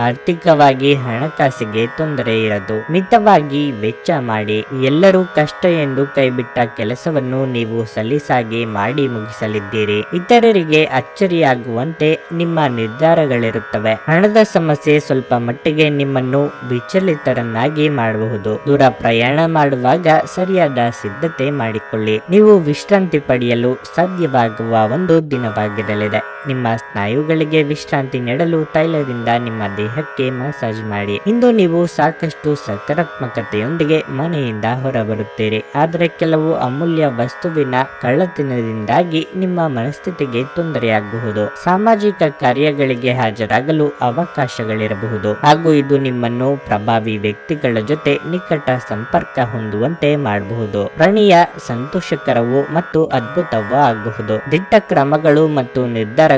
[SPEAKER 1] ಆರ್ಥಿಕವಾಗಿ ಹಣಕಾಸಿಗೆ ತೊಂದರೆ ಇರದು. ಮಿತವಾಗಿ ವೆಚ್ಚ ಮಾಡಿ. ಎಲ್ಲರೂ ಕಷ್ಟ ಎಂದು ಕೈಬಿಟ್ಟ ಕೆಲಸವನ್ನು ನೀವು ಸಲೀಸಾಗಿ ಮಾಡಿ ಮುಗಿಸಲಿದ್ದೀರಿ. ಇತರರಿಗೆ ಅಚ್ಚರಿಯಾಗುವಂತೆ ನಿಮ್ಮ ನಿರ್ಧಾರಗಳಿರುತ್ತವೆ. ಹಣದ ಸಮಸ್ಯೆ ಸ್ವಲ್ಪ ಮಟ್ಟಿಗೆ ನಿಮ್ಮನ್ನು ವಿಚಲಿತರನ್ನಾಗಿ ಮಾಡಬಹುದು. ದೂರ ಪ್ರಯಾಣ ಮಾಡುವಾಗ ಸರಿಯಾದ ಸಿದ್ಧತೆ ಮಾಡಿಕೊಳ್ಳಿ. ನೀವು ವಿಶ್ರಾಂತಿ ಪಡೆಯಲು ಸಾಧ್ಯವಾಗುವ ಒಂದು ದಿನವಾಗಿರಲಿದೆ. ನಿಮ್ಮ ಸ್ನಾಯುಗಳಿಗೆ ವಿಶ್ರಾಂತಿ ನೀಡಲು ತೈಲದಿಂದ ನಿಮ್ಮ ದೇಹಕ್ಕೆ ಮಸಾಜ್ ಮಾಡಿ. ಇಂದು ನೀವು ಸಾಕಷ್ಟು ಸಕಾರಾತ್ಮಕತೆಯೊಂದಿಗೆ ಮನೆಯಿಂದ ಹೊರಬರುತ್ತೀರಿ. ಆದರೆ ಕೆಲವು ಅಮೂಲ್ಯ ವಸ್ತುವಿನ ಕಳ್ಳತನದಿಂದಾಗಿ ನಿಮ್ಮ ಮನಸ್ಥಿತಿಗೆ ತೊಂದರೆಯಾಗಬಹುದು. ಸಾಮಾಜಿಕ ಕಾರ್ಯಗಳಿಗೆ ಹಾಜರಾಗಲು ಅವಕಾಶಗಳಿರಬಹುದು ಹಾಗೂ ಇದು ನಿಮ್ಮನ್ನು ಪ್ರಭಾವಿ ವ್ಯಕ್ತಿಗಳ ಜೊತೆ ನಿಕಟ ಸಂಪರ್ಕ ಹೊಂದುವಂತೆ ಮಾಡಬಹುದು. ಪ್ರಣಯ ಸಂತೋಷಕರವೂ ಮತ್ತು ಅದ್ಭುತವೂ ಆಗಬಹುದು. ದಿಟ್ಟ ಕ್ರಮಗಳು ಮತ್ತು ನಿರ್ಧಾರಗಳು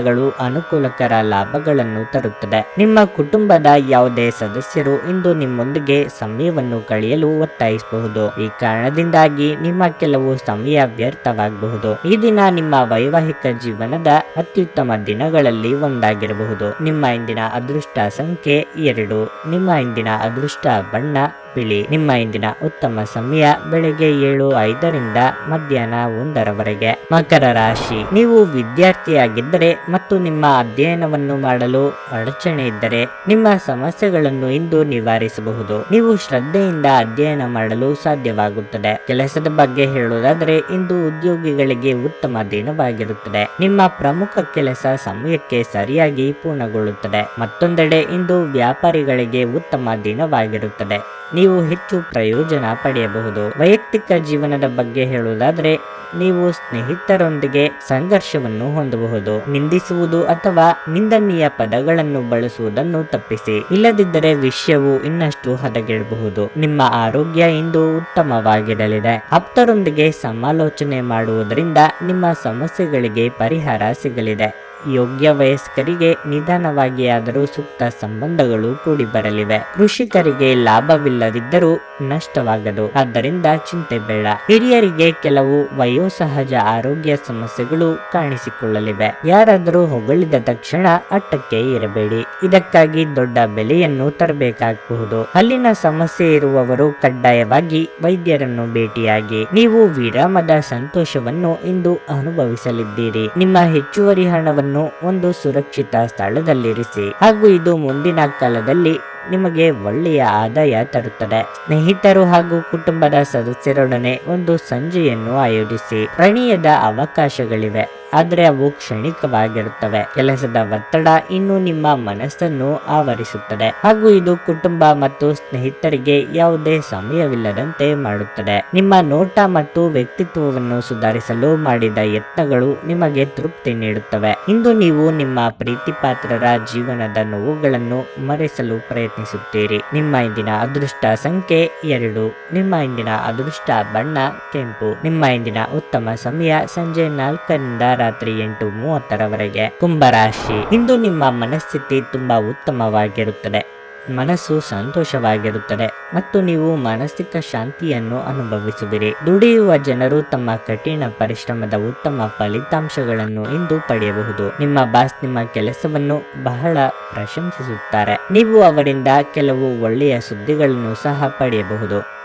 [SPEAKER 1] ಅನುಕೂಲಕರ ಲಾಭಗಳನ್ನು ತರುತ್ತದೆ. ನಿಮ್ಮ ಕುಟುಂಬದ ಯಾವುದೇ ಸದಸ್ಯರು ಇಂದು ನಿಮ್ಮೊಂದಿಗೆ ಸಮಯವನ್ನು ಕಳೆಯಲು ಒತ್ತಾಯಿಸಬಹುದು. ಈ ಕಾರಣದಿಂದಾಗಿ ನಿಮ್ಮ ಕೆಲವು ಸಮಯ ವ್ಯರ್ಥವಾಗಬಹುದು. ಈ ದಿನ ನಿಮ್ಮ ವೈವಾಹಿಕ ಜೀವನದ ಅತ್ಯುತ್ತಮ ದಿನಗಳಲ್ಲಿ ಒಂದಾಗಿರಬಹುದು. ನಿಮ್ಮ ಇಂದಿನ ಅದೃಷ್ಟ ಸಂಖ್ಯೆ 2. ನಿಮ್ಮ ಇಂದಿನ ಅದೃಷ್ಟ ಬಣ್ಣ ಬಿಳಿ. ನಿಮ್ಮ ಇಂದಿನ ಉತ್ತಮ ಸಮಯ ಬೆಳಗ್ಗೆ 7:05 ಮಧ್ಯಾಹ್ನ 1ರವರೆಗೆ. ಮಕರ ರಾಶಿ, ನೀವು ವಿದ್ಯಾರ್ಥಿಯಾಗಿದ್ದರೆ ಮತ್ತು ನಿಮ್ಮ ಅಧ್ಯಯನವನ್ನು ಮಾಡಲು ಅಡಚಣೆ ಇದ್ದರೆ ನಿಮ್ಮ ಸಮಸ್ಯೆಗಳನ್ನು ಇಂದು ನಿವಾರಿಸಬಹುದು. ನೀವು ಶ್ರದ್ಧೆಯಿಂದ ಅಧ್ಯಯನ ಮಾಡಲು ಸಾಧ್ಯವಾಗುತ್ತದೆ. ಕೆಲಸದ ಬಗ್ಗೆ ಹೇಳುವುದಾದರೆ ಇಂದು ಉದ್ಯೋಗಿಗಳಿಗೆ ಉತ್ತಮ ದಿನವಾಗಿರುತ್ತದೆ. ನಿಮ್ಮ ಪ್ರಮುಖ ಕೆಲಸ ಸಮಯಕ್ಕೆ ಸರಿಯಾಗಿ ಪೂರ್ಣಗೊಳ್ಳುತ್ತದೆ. ಮತ್ತೊಂದೆಡೆ ಇಂದು ವ್ಯಾಪಾರಿಗಳಿಗೆ ಉತ್ತಮ ದಿನವಾಗಿರುತ್ತದೆ. ನೀವು ಹೆಚ್ಚು ಪ್ರಯೋಜನ ಪಡೆಯಬಹುದು. ವೈಯಕ್ತಿಕ ಜೀವನದ ಬಗ್ಗೆ ಹೇಳುವುದಾದರೆ ನೀವು ಸ್ನೇಹಿತರೊಂದಿಗೆ ಸಂಘರ್ಷವನ್ನು ಹೊಂದಬಹುದು. ನಿಂದಿಸುವುದು ಅಥವಾ ನಿಂದನೀಯ ಪದಗಳನ್ನು ಬಳಸುವುದನ್ನು ತಪ್ಪಿಸಿ. ಇಲ್ಲದಿದ್ದರೆ ವಿಷಯವು ಇನ್ನಷ್ಟು ಹದಗೆಡಬಹುದು. ನಿಮ್ಮ ಆರೋಗ್ಯ ಇಂದು ಉತ್ತಮವಾಗಿರಲಿದೆ. ಆಪ್ತರೊಂದಿಗೆ ಸಮಾಲೋಚನೆ ಮಾಡುವುದರಿಂದ ನಿಮ್ಮ ಸಮಸ್ಯೆಗಳಿಗೆ ಪರಿಹಾರ ಸಿಗಲಿದೆ. ಯೋಗ್ಯ ವಯಸ್ಕರಿಗೆ ನಿಧಾನವಾಗಿ ಆದರೂ ಸೂಕ್ತ ಸಂಬಂಧಗಳು ಕೂಡಿ ಬರಲಿವೆ. ಕೃಷಿಕರಿಗೆ ಲಾಭವಿಲ್ಲದಿದ್ದರೂ ನಷ್ಟವಾಗದು, ಆದ್ದರಿಂದ ಚಿಂತೆ ಬೇಡ. ಹಿರಿಯರಿಗೆ ಕೆಲವು ವಯೋಸಹಜ ಆರೋಗ್ಯ ಸಮಸ್ಯೆಗಳು ಕಾಣಿಸಿಕೊಳ್ಳಲಿವೆ. ಯಾರಾದರೂ ಹೊಗಳಿದ ತಕ್ಷಣ ಅಟ್ಟಕ್ಕೆ ಇರಬೇಡಿ. ಇದಕ್ಕಾಗಿ ದೊಡ್ಡ ಬೆಲೆಯನ್ನು ತರಬೇಕಾಗಬಹುದು. ಹಲ್ಲಿನ ಸಮಸ್ಯೆ ಇರುವವರು ಕಡ್ಡಾಯವಾಗಿ ವೈದ್ಯರನ್ನು ಭೇಟಿಯಾಗಿ. ನೀವು ವಿರಾಮದ ಸಂತೋಷವನ್ನು ಇಂದು ಅನುಭವಿಸಲಿದ್ದೀರಿ. ನಿಮ್ಮ ಹೆಚ್ಚುವರಿ ಹಣವನ್ನು ಒಂದು ಸುರಕ್ಷಿತ ಸ್ಥಳದಲ್ಲಿರಿಸಿ ಹಾಗೂ ಇದು ಮುಂದಿನ ಕಾಲದಲ್ಲಿ ನಿಮಗೆ ಒಳ್ಳೆಯ ಆದಾಯ ತರುತ್ತದೆ. ಸ್ನೇಹಿತರು ಹಾಗೂ ಕುಟುಂಬದ ಸದಸ್ಯರೊಡನೆ ಒಂದು ಸಂಜೆಯನ್ನು ಆಯೋಜಿಸಿ. ಪ್ರಣಯದ ಅವಕಾಶಗಳಿವೆ, ಆದರೆ ಅವು ಕ್ಷಣಿಕವಾಗಿರುತ್ತವೆ. ಕೆಲಸದ ಒತ್ತಡ ಇನ್ನು ನಿಮ್ಮ ಮನಸ್ಸನ್ನು ಆವರಿಸುತ್ತದೆ ಹಾಗೂ ಇದು ಕುಟುಂಬ ಮತ್ತು ಸ್ನೇಹಿತರಿಗೆ ಯಾವುದೇ ಸಮಯವಿಲ್ಲದಂತೆ ಮಾಡುತ್ತದೆ. ನಿಮ್ಮ ನೋಟ ಮತ್ತು ವ್ಯಕ್ತಿತ್ವವನ್ನು ಸುಧಾರಿಸಲು ಮಾಡಿದ ಯತ್ನಗಳು ನಿಮಗೆ ತೃಪ್ತಿ ನೀಡುತ್ತವೆ. ಇಂದು ನೀವು ನಿಮ್ಮ ಪ್ರೀತಿಪಾತ್ರರ ಜೀವನದ ನೋವುಗಳನ್ನು ಮರೆಸಲು ಪ್ರಯತ್ನಿಸುತ್ತೀರಿ. ನಿಮ್ಮ ಇಂದಿನ ಅದೃಷ್ಟ ಸಂಖ್ಯೆ 2. ನಿಮ್ಮ ಇಂದಿನ ಅದೃಷ್ಟ ಬಣ್ಣ ಕೆಂಪು. ನಿಮ್ಮ ಇಂದಿನ ಉತ್ತಮ ಸಮಯ ಸಂಜೆ 4ರಿಂದ ರಾತ್ರಿ 8:30ರವರೆಗೆ. ಕುಂಭರಾಶಿ, ಇಂದು ನಿಮ್ಮ ಮನಸ್ಥಿತಿ ತುಂಬಾ ಉತ್ತಮವಾಗಿರುತ್ತದೆ. ಮನಸ್ಸು ಸಂತೋಷವಾಗಿರುತ್ತದೆ ಮತ್ತು ನೀವು ಮಾನಸಿಕ ಶಾಂತಿಯನ್ನು ಅನುಭವಿಸುವಿರಿ. ದುಡಿಯುವ ಜನರು ತಮ್ಮ ಕಠಿಣ ಪರಿಶ್ರಮದ ಉತ್ತಮ ಫಲಿತಾಂಶಗಳನ್ನು ಇಂದು ಪಡೆಯಬಹುದು. ನಿಮ್ಮ ಬಾಸ್ ನಿಮ್ಮ ಕೆಲಸವನ್ನು ಬಹಳ ಪ್ರಶಂಸಿಸುತ್ತಾರೆ. ನೀವು ಅವರಿಂದ ಕೆಲವು ಒಳ್ಳೆಯ ಸುದ್ದಿಗಳನ್ನು ಸಹ ಪಡೆಯಬಹುದು.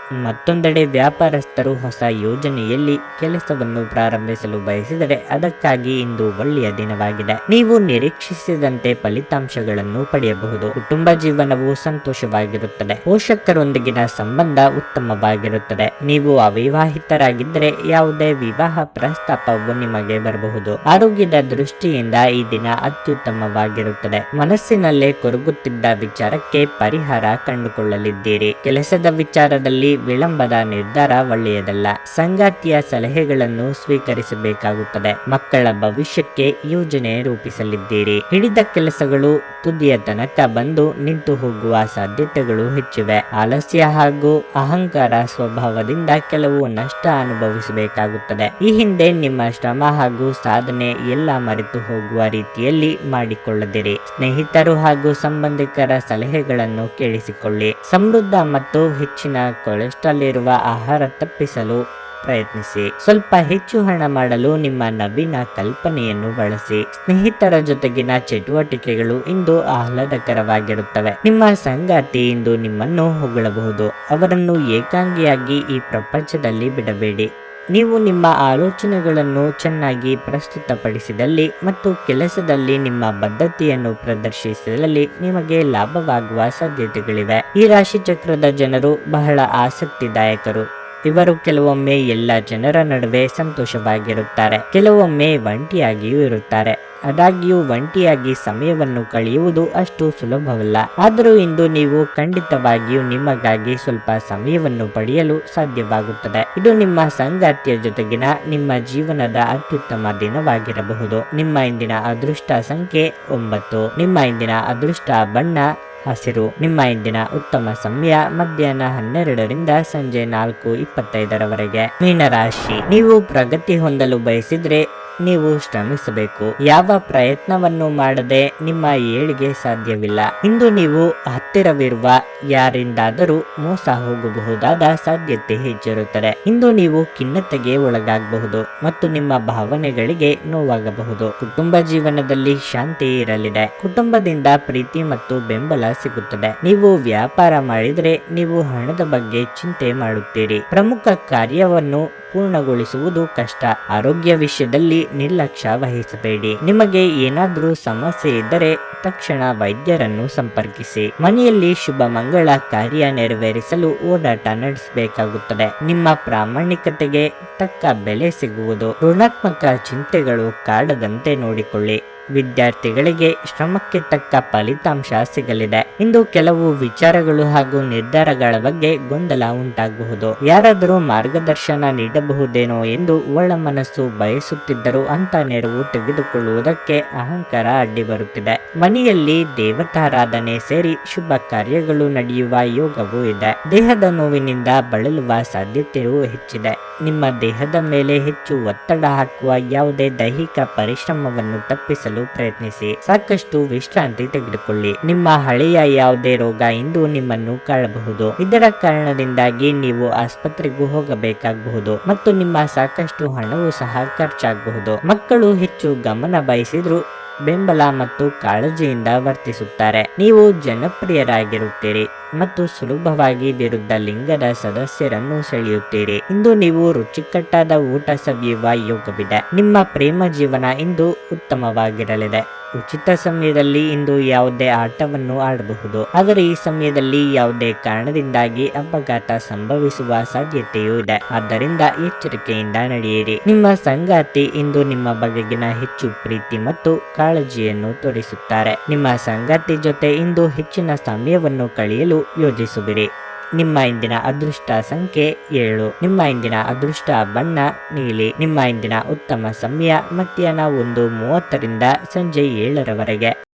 [SPEAKER 1] ಮತ್ತೊಂದೆಡೆ ವ್ಯಾಪಾರಸ್ಥರು ಹೊಸ ಯೋಜನೆಯಲ್ಲಿ ಕೆಲಸವನ್ನು ಪ್ರಾರಂಭಿಸಲು ಬಯಸಿದರೆ ಅದಕ್ಕಾಗಿ ಇಂದು ಒಳ್ಳೆಯ ದಿನವಾಗಿದೆ. ನೀವು ನಿರೀಕ್ಷಿಸಿದಂತೆ ಫಲಿತಾಂಶಗಳನ್ನು ಪಡೆಯಬಹುದು. ಕುಟುಂಬ ಜೀವನವು ಸಂತೋಷವಾಗಿರುತ್ತದೆ. ಪೋಷಕರೊಂದಿಗಿನ ಸಂಬಂಧ ಉತ್ತಮವಾಗಿರುತ್ತದೆ. ನೀವು ಅವಿವಾಹಿತರಾಗಿದ್ದರೆ ಯಾವುದೇ ವಿವಾಹ ಪ್ರಸ್ತಾಪವು ನಿಮಗೆ ಬರಬಹುದು. ಆರೋಗ್ಯದ ದೃಷ್ಟಿಯಿಂದ ಈ ದಿನ ಅತ್ಯುತ್ತಮವಾಗಿರುತ್ತದೆ. ಮನಸ್ಸಿನಲ್ಲೇ ಕೊರಗುತ್ತಿದ್ದ ವಿಚಾರಕ್ಕೆ ಪರಿಹಾರ ಕಂಡುಕೊಳ್ಳಲಿದ್ದೀರಿ. ಕೆಲಸದ ವಿಚಾರದಲ್ಲಿ ವಿಳಂಬದ ನಿರ್ಧಾರ ಒಳ್ಳೆಯದಲ್ಲ. ಸಂಗಾತಿಯ ಸಲಹೆಗಳನ್ನು ಸ್ವೀಕರಿಸಬೇಕಾಗುತ್ತದೆ. ಮಕ್ಕಳ ಭವಿಷ್ಯಕ್ಕೆ ಯೋಜನೆ ರೂಪಿಸಲಿದ್ದೀರಿ. ಹಿಡಿದ ಕೆಲಸಗಳು ತುದಿಯ ತನಕ ಬಂದು ನಿಂತು ಹೋಗುವ ಸಾಧ್ಯತೆಗಳು ಹೆಚ್ಚಿವೆ. ಆಲಸ್ಯ ಹಾಗೂ ಅಹಂಕಾರ ಸ್ವಭಾವದಿಂದ ಕೆಲವು ನಷ್ಟ ಅನುಭವಿಸಬೇಕಾಗುತ್ತದೆ. ಈ ಹಿಂದೆ ನಿಮ್ಮ ಶ್ರಮ ಹಾಗೂ ಸಾಧನೆ ಎಲ್ಲ ಮರೆತು ಹೋಗುವ ರೀತಿಯಲ್ಲಿ ಮಾಡಿಕೊಳ್ಳದಿರಿ. ಸ್ನೇಹಿತರು ಹಾಗೂ ಸಂಬಂಧಿಕರ ಸಲಹೆಗಳನ್ನು ಕೇಳಿಸಿಕೊಳ್ಳಿ. ಸಮೃದ್ಧ ಮತ್ತು ಹೆಚ್ಚಿನ ಕೊಲೆಸ್ಟ್ರಾಲ್ ಇರುವ ಆಹಾರ ತಪ್ಪಿಸಲು ಪ್ರಯತ್ನಿಸಿ. ಸ್ವಲ್ಪ ಹೆಚ್ಚು ಹಣ ಮಾಡಲು ನಿಮ್ಮ ನವೀನ ಕಲ್ಪನೆಯನ್ನು ಬಳಸಿ. ಸ್ನೇಹಿತರ ಜೊತೆಗಿನ ಚಟುವಟಿಕೆಗಳು ಇಂದು ಆಹ್ಲಾದಕರವಾಗಿರುತ್ತವೆ. ನಿಮ್ಮ ಸಂಗಾತಿ ಇಂದು ನಿಮ್ಮನ್ನು ಹೊಗಳಬಹುದು. ಅವರನ್ನು ಏಕಾಂಗಿಯಾಗಿ ಈ ಪ್ರಪಂಚದಲ್ಲಿ ಬಿಡಬೇಡಿ. ನೀವು ನಿಮ್ಮ ಆಲೋಚನೆಗಳನ್ನು ಚೆನ್ನಾಗಿ ಪ್ರಸ್ತುತಪಡಿಸಿದಲ್ಲಿ ಮತ್ತು ಕೆಲಸದಲ್ಲಿ ನಿಮ್ಮ ಬದ್ಧತೆಯನ್ನು ಪ್ರದರ್ಶಿಸಿದಲ್ಲಿ ನಿಮಗೆ ಲಾಭವಾಗುವ ಸಾಧ್ಯತೆಗಳಿವೆ. ಈ ರಾಶಿ ಚಕ್ರದ ಜನರು ಬಹಳ ಆಸಕ್ತಿದಾಯಕರು. ಇವರು ಕೆಲವೊಮ್ಮೆ ಎಲ್ಲ ಜನರ ನಡುವೆ ಸಂತೋಷವಾಗಿರುತ್ತಾರೆ, ಕೆಲವೊಮ್ಮೆ ಒಂಟಿಯಾಗಿಯೂ ಇರುತ್ತಾರೆ. ಆದಾಗ್ಯೂ ಒಂಟಿಯಾಗಿ ಸಮಯವನ್ನು ಕಳೆಯುವುದು ಅಷ್ಟು ಸುಲಭವಲ್ಲ. ಆದರೂ ಇಂದು ನೀವು ಖಂಡಿತವಾಗಿಯೂ ನಿಮಗಾಗಿ ಸ್ವಲ್ಪ ಸಮಯವನ್ನು ಪಡೆಯಲು ಸಾಧ್ಯವಾಗುತ್ತದೆ. ಇದು ನಿಮ್ಮ ಸಂಗಾತಿಯ ಜೊತೆಗಿನ ನಿಮ್ಮ ಜೀವನದ ಅತ್ಯುತ್ತಮ ದಿನವಾಗಿರಬಹುದು. ನಿಮ್ಮ ಇಂದಿನ ಅದೃಷ್ಟ ಸಂಖ್ಯೆ 9. ನಿಮ್ಮ ಇಂದಿನ ಅದೃಷ್ಟ ಬಣ್ಣ ಹಸಿರು. ನಿಮ್ಮ ಇಂದಿನ ಉತ್ತಮ ಸಮಯ ಮಧ್ಯಾಹ್ನ 12ರಿಂದ ಸಂಜೆ 4:25ರವರೆಗೆ. ಮೀನರಾಶಿ, ನೀವು ಪ್ರಗತಿ ಹೊಂದಲು ಬಯಸಿದ್ರೆ ನೀವು ಶ್ರಮಿಸಬೇಕು. ಯಾವ ಪ್ರಯತ್ನವನ್ನು ಮಾಡದೆ ನಿಮ್ಮ ಏಳಿಗೆ ಸಾಧ್ಯವಿಲ್ಲ. ಇಂದು ನೀವು ಹತ್ತಿರವಿರುವ ಯಾರಿಂದಾದರೂ ಮೋಸ ಹೋಗಬಹುದಾದ ಸಾಧ್ಯತೆ ಹೆಚ್ಚಿರುತ್ತದೆ. ಇಂದು ನೀವು ಖಿನ್ನತೆಗೆ ಒಳಗಾಗಬಹುದು ಮತ್ತು ನಿಮ್ಮ ಭಾವನೆಗಳಿಗೆ ನೋವಾಗಬಹುದು. ಕುಟುಂಬ ಜೀವನದಲ್ಲಿ ಶಾಂತಿ ಇರಲಿದೆ. ಕುಟುಂಬದಿಂದ ಪ್ರೀತಿ ಮತ್ತು ಬೆಂಬಲ ಸಿಗುತ್ತದೆ. ನೀವು ವ್ಯಾಪಾರ ಮಾಡಿದರೆ ನೀವು ಹಣದ ಬಗ್ಗೆ ಚಿಂತೆ ಮಾಡುತ್ತೀರಿ. ಪ್ರಮುಖ ಕಾರ್ಯವನ್ನು ಪೂರ್ಣಗೊಳಿಸುವುದು ಕಷ್ಟ. ಆರೋಗ್ಯ ವಿಷಯದಲ್ಲಿ ನಿರ್ಲಕ್ಷ್ಯ ವಹಿಸಬೇಡಿ. ನಿಮಗೆ ಏನಾದರೂ ಸಮಸ್ಯೆ ಇದ್ದರೆ ತಕ್ಷಣ ವೈದ್ಯರನ್ನು ಸಂಪರ್ಕಿಸಿ. ಮನೆಯಲ್ಲಿ ಶುಭ ಮಂಗಳ ಕಾರ್ಯ ನೆರವೇರಿಸಲು ಓಡಾಟ ನಡೆಸಬೇಕಾಗುತ್ತದೆ. ನಿಮ್ಮ ಪ್ರಾಮಾಣಿಕತೆಗೆ ತಕ್ಕ ಬೆಲೆ ಸಿಗುವುದು. ಋಣಾತ್ಮಕ ಚಿಂತೆಗಳು ಕಾಡದಂತೆ ನೋಡಿಕೊಳ್ಳಿ. ವಿದ್ಯಾರ್ಥಿಗಳಿಗೆ ಶ್ರಮಕ್ಕೆ ತಕ್ಕ ಫಲಿತಾಂಶ ಸಿಗಲಿದೆ. ಇಂದು ಕೆಲವು ವಿಚಾರಗಳು ಹಾಗೂ ನಿರ್ಧಾರಗಳ ಬಗ್ಗೆ ಗೊಂದಲ ಉಂಟಾಗಬಹುದು. ಯಾರಾದರೂ ಮಾರ್ಗದರ್ಶನ ನೀಡಬಹುದೇನೋ ಎಂದು ಒಳ ಮನಸ್ಸು ಬಯಸುತ್ತಿದ್ದರೂ ಅಂತ ನೆರವು ತೆಗೆದುಕೊಳ್ಳುವುದಕ್ಕೆ ಅಹಂಕಾರ ಅಡ್ಡಿ ಬರುತ್ತಿದೆ. ಮನೆಯಲ್ಲಿ ದೇವತಾರಾಧನೆ ಸೇರಿ ಶುಭ ಕಾರ್ಯಗಳು ನಡೆಯುವ ಯೋಗವೂ ಇದೆ. ದೇಹದ ನೋವಿನಿಂದ ಬಳಲುವ ಸಾಧ್ಯತೆಯೂ ಹೆಚ್ಚಿದೆ. ನಿಮ್ಮ ದೇಹದ ಮೇಲೆ ಹೆಚ್ಚು ಒತ್ತಡ ಹಾಕುವ ಯಾವುದೇ ದೈಹಿಕ ಪರಿಶ್ರಮವನ್ನು ತಪ್ಪಿಸಲು ಪ್ರಯತ್ನಿಸಿ. ಸಾಕಷ್ಟು ವಿಶ್ರಾಂತಿ ತೆಗೆದುಕೊಳ್ಳಿ. ನಿಮ್ಮ ಹಳೆಯ ಯಾವುದೇ ರೋಗ ಇಂದು ನಿಮ್ಮನ್ನು ಕಾಡಬಹುದು. ಇದರ ಕಾರಣದಿಂದಾಗಿ ನೀವು ಆಸ್ಪತ್ರೆಗೂ ಹೋಗಬೇಕಾಗಬಹುದು ಮತ್ತು ನಿಮ್ಮ ಸಾಕಷ್ಟು ಹಣವೂ ಸಹ ಖರ್ಚಾಗಬಹುದು. ಮಕ್ಕಳು ಹೆಚ್ಚು ಗಮನ ಬಯಸಿದ್ರು ಬೆಂಬಲ ಮತ್ತು ಕಾಳಜಿಯಿಂದ ವರ್ತಿಸುತ್ತಾರೆ. ನೀವು ಜನಪ್ರಿಯರಾಗಿರುತ್ತೀರಿ ಮತ್ತು ಸುಲಭವಾಗಿ ವಿರುದ್ಧ ಲಿಂಗದ ಸದಸ್ಯರನ್ನು ಸೆಳೆಯುತ್ತೀರಿ. ಇಂದು ನೀವು ರುಚಿಕಟ್ಟಾದ ಊಟ ಸವಿಯುವ ಯೋಗವಿದೆ. ನಿಮ್ಮ ಪ್ರೇಮ ಜೀವನ ಇಂದು ಉತ್ತಮವಾಗಿರಲಿದೆ. ಉಚಿತ ಸಮಯದಲ್ಲಿ ಇಂದು ಯಾವುದೇ ಆಟವನ್ನು ಆಡಬಹುದು. ಆದರೆ ಈ ಸಮಯದಲ್ಲಿ ಯಾವುದೇ ಕಾರಣದಿಂದಾಗಿ ಅಪಘಾತ ಸಂಭವಿಸುವ ಸಾಧ್ಯತೆಯೂ ಇದೆ. ಆದ್ದರಿಂದ ಎಚ್ಚರಿಕೆಯಿಂದ ನಡೆಯಿರಿ. ನಿಮ್ಮ ಸಂಗಾತಿ ಇಂದು ನಿಮ್ಮ ಬಗೆಗಿನ ಹೆಚ್ಚು ಪ್ರೀತಿ ಮತ್ತು ಕಾಳಜಿಯನ್ನು ತೋರಿಸುತ್ತಾರೆ. ನಿಮ್ಮ ಸಂಗಾತಿ ಜೊತೆ ಇಂದು ಹೆಚ್ಚಿನ ಸಮಯವನ್ನು ಕಳೆಯಲು ಯೋಜಿಸುವಿರಿ. ನಿಮ್ಮ ಇಂದಿನ ಅದೃಷ್ಟ ಸಂಖ್ಯೆ 7. ನಿಮ್ಮ ಇಂದಿನ ಅದೃಷ್ಟ ಬಣ್ಣ ನೀಲಿ. ನಿಮ್ಮ ಇಂದಿನ ಉತ್ತಮ ಸಮಯ ಮಧ್ಯಾಹ್ನ 1:30ರಿಂದ ಸಂಜೆ 7ರವರೆಗೆ.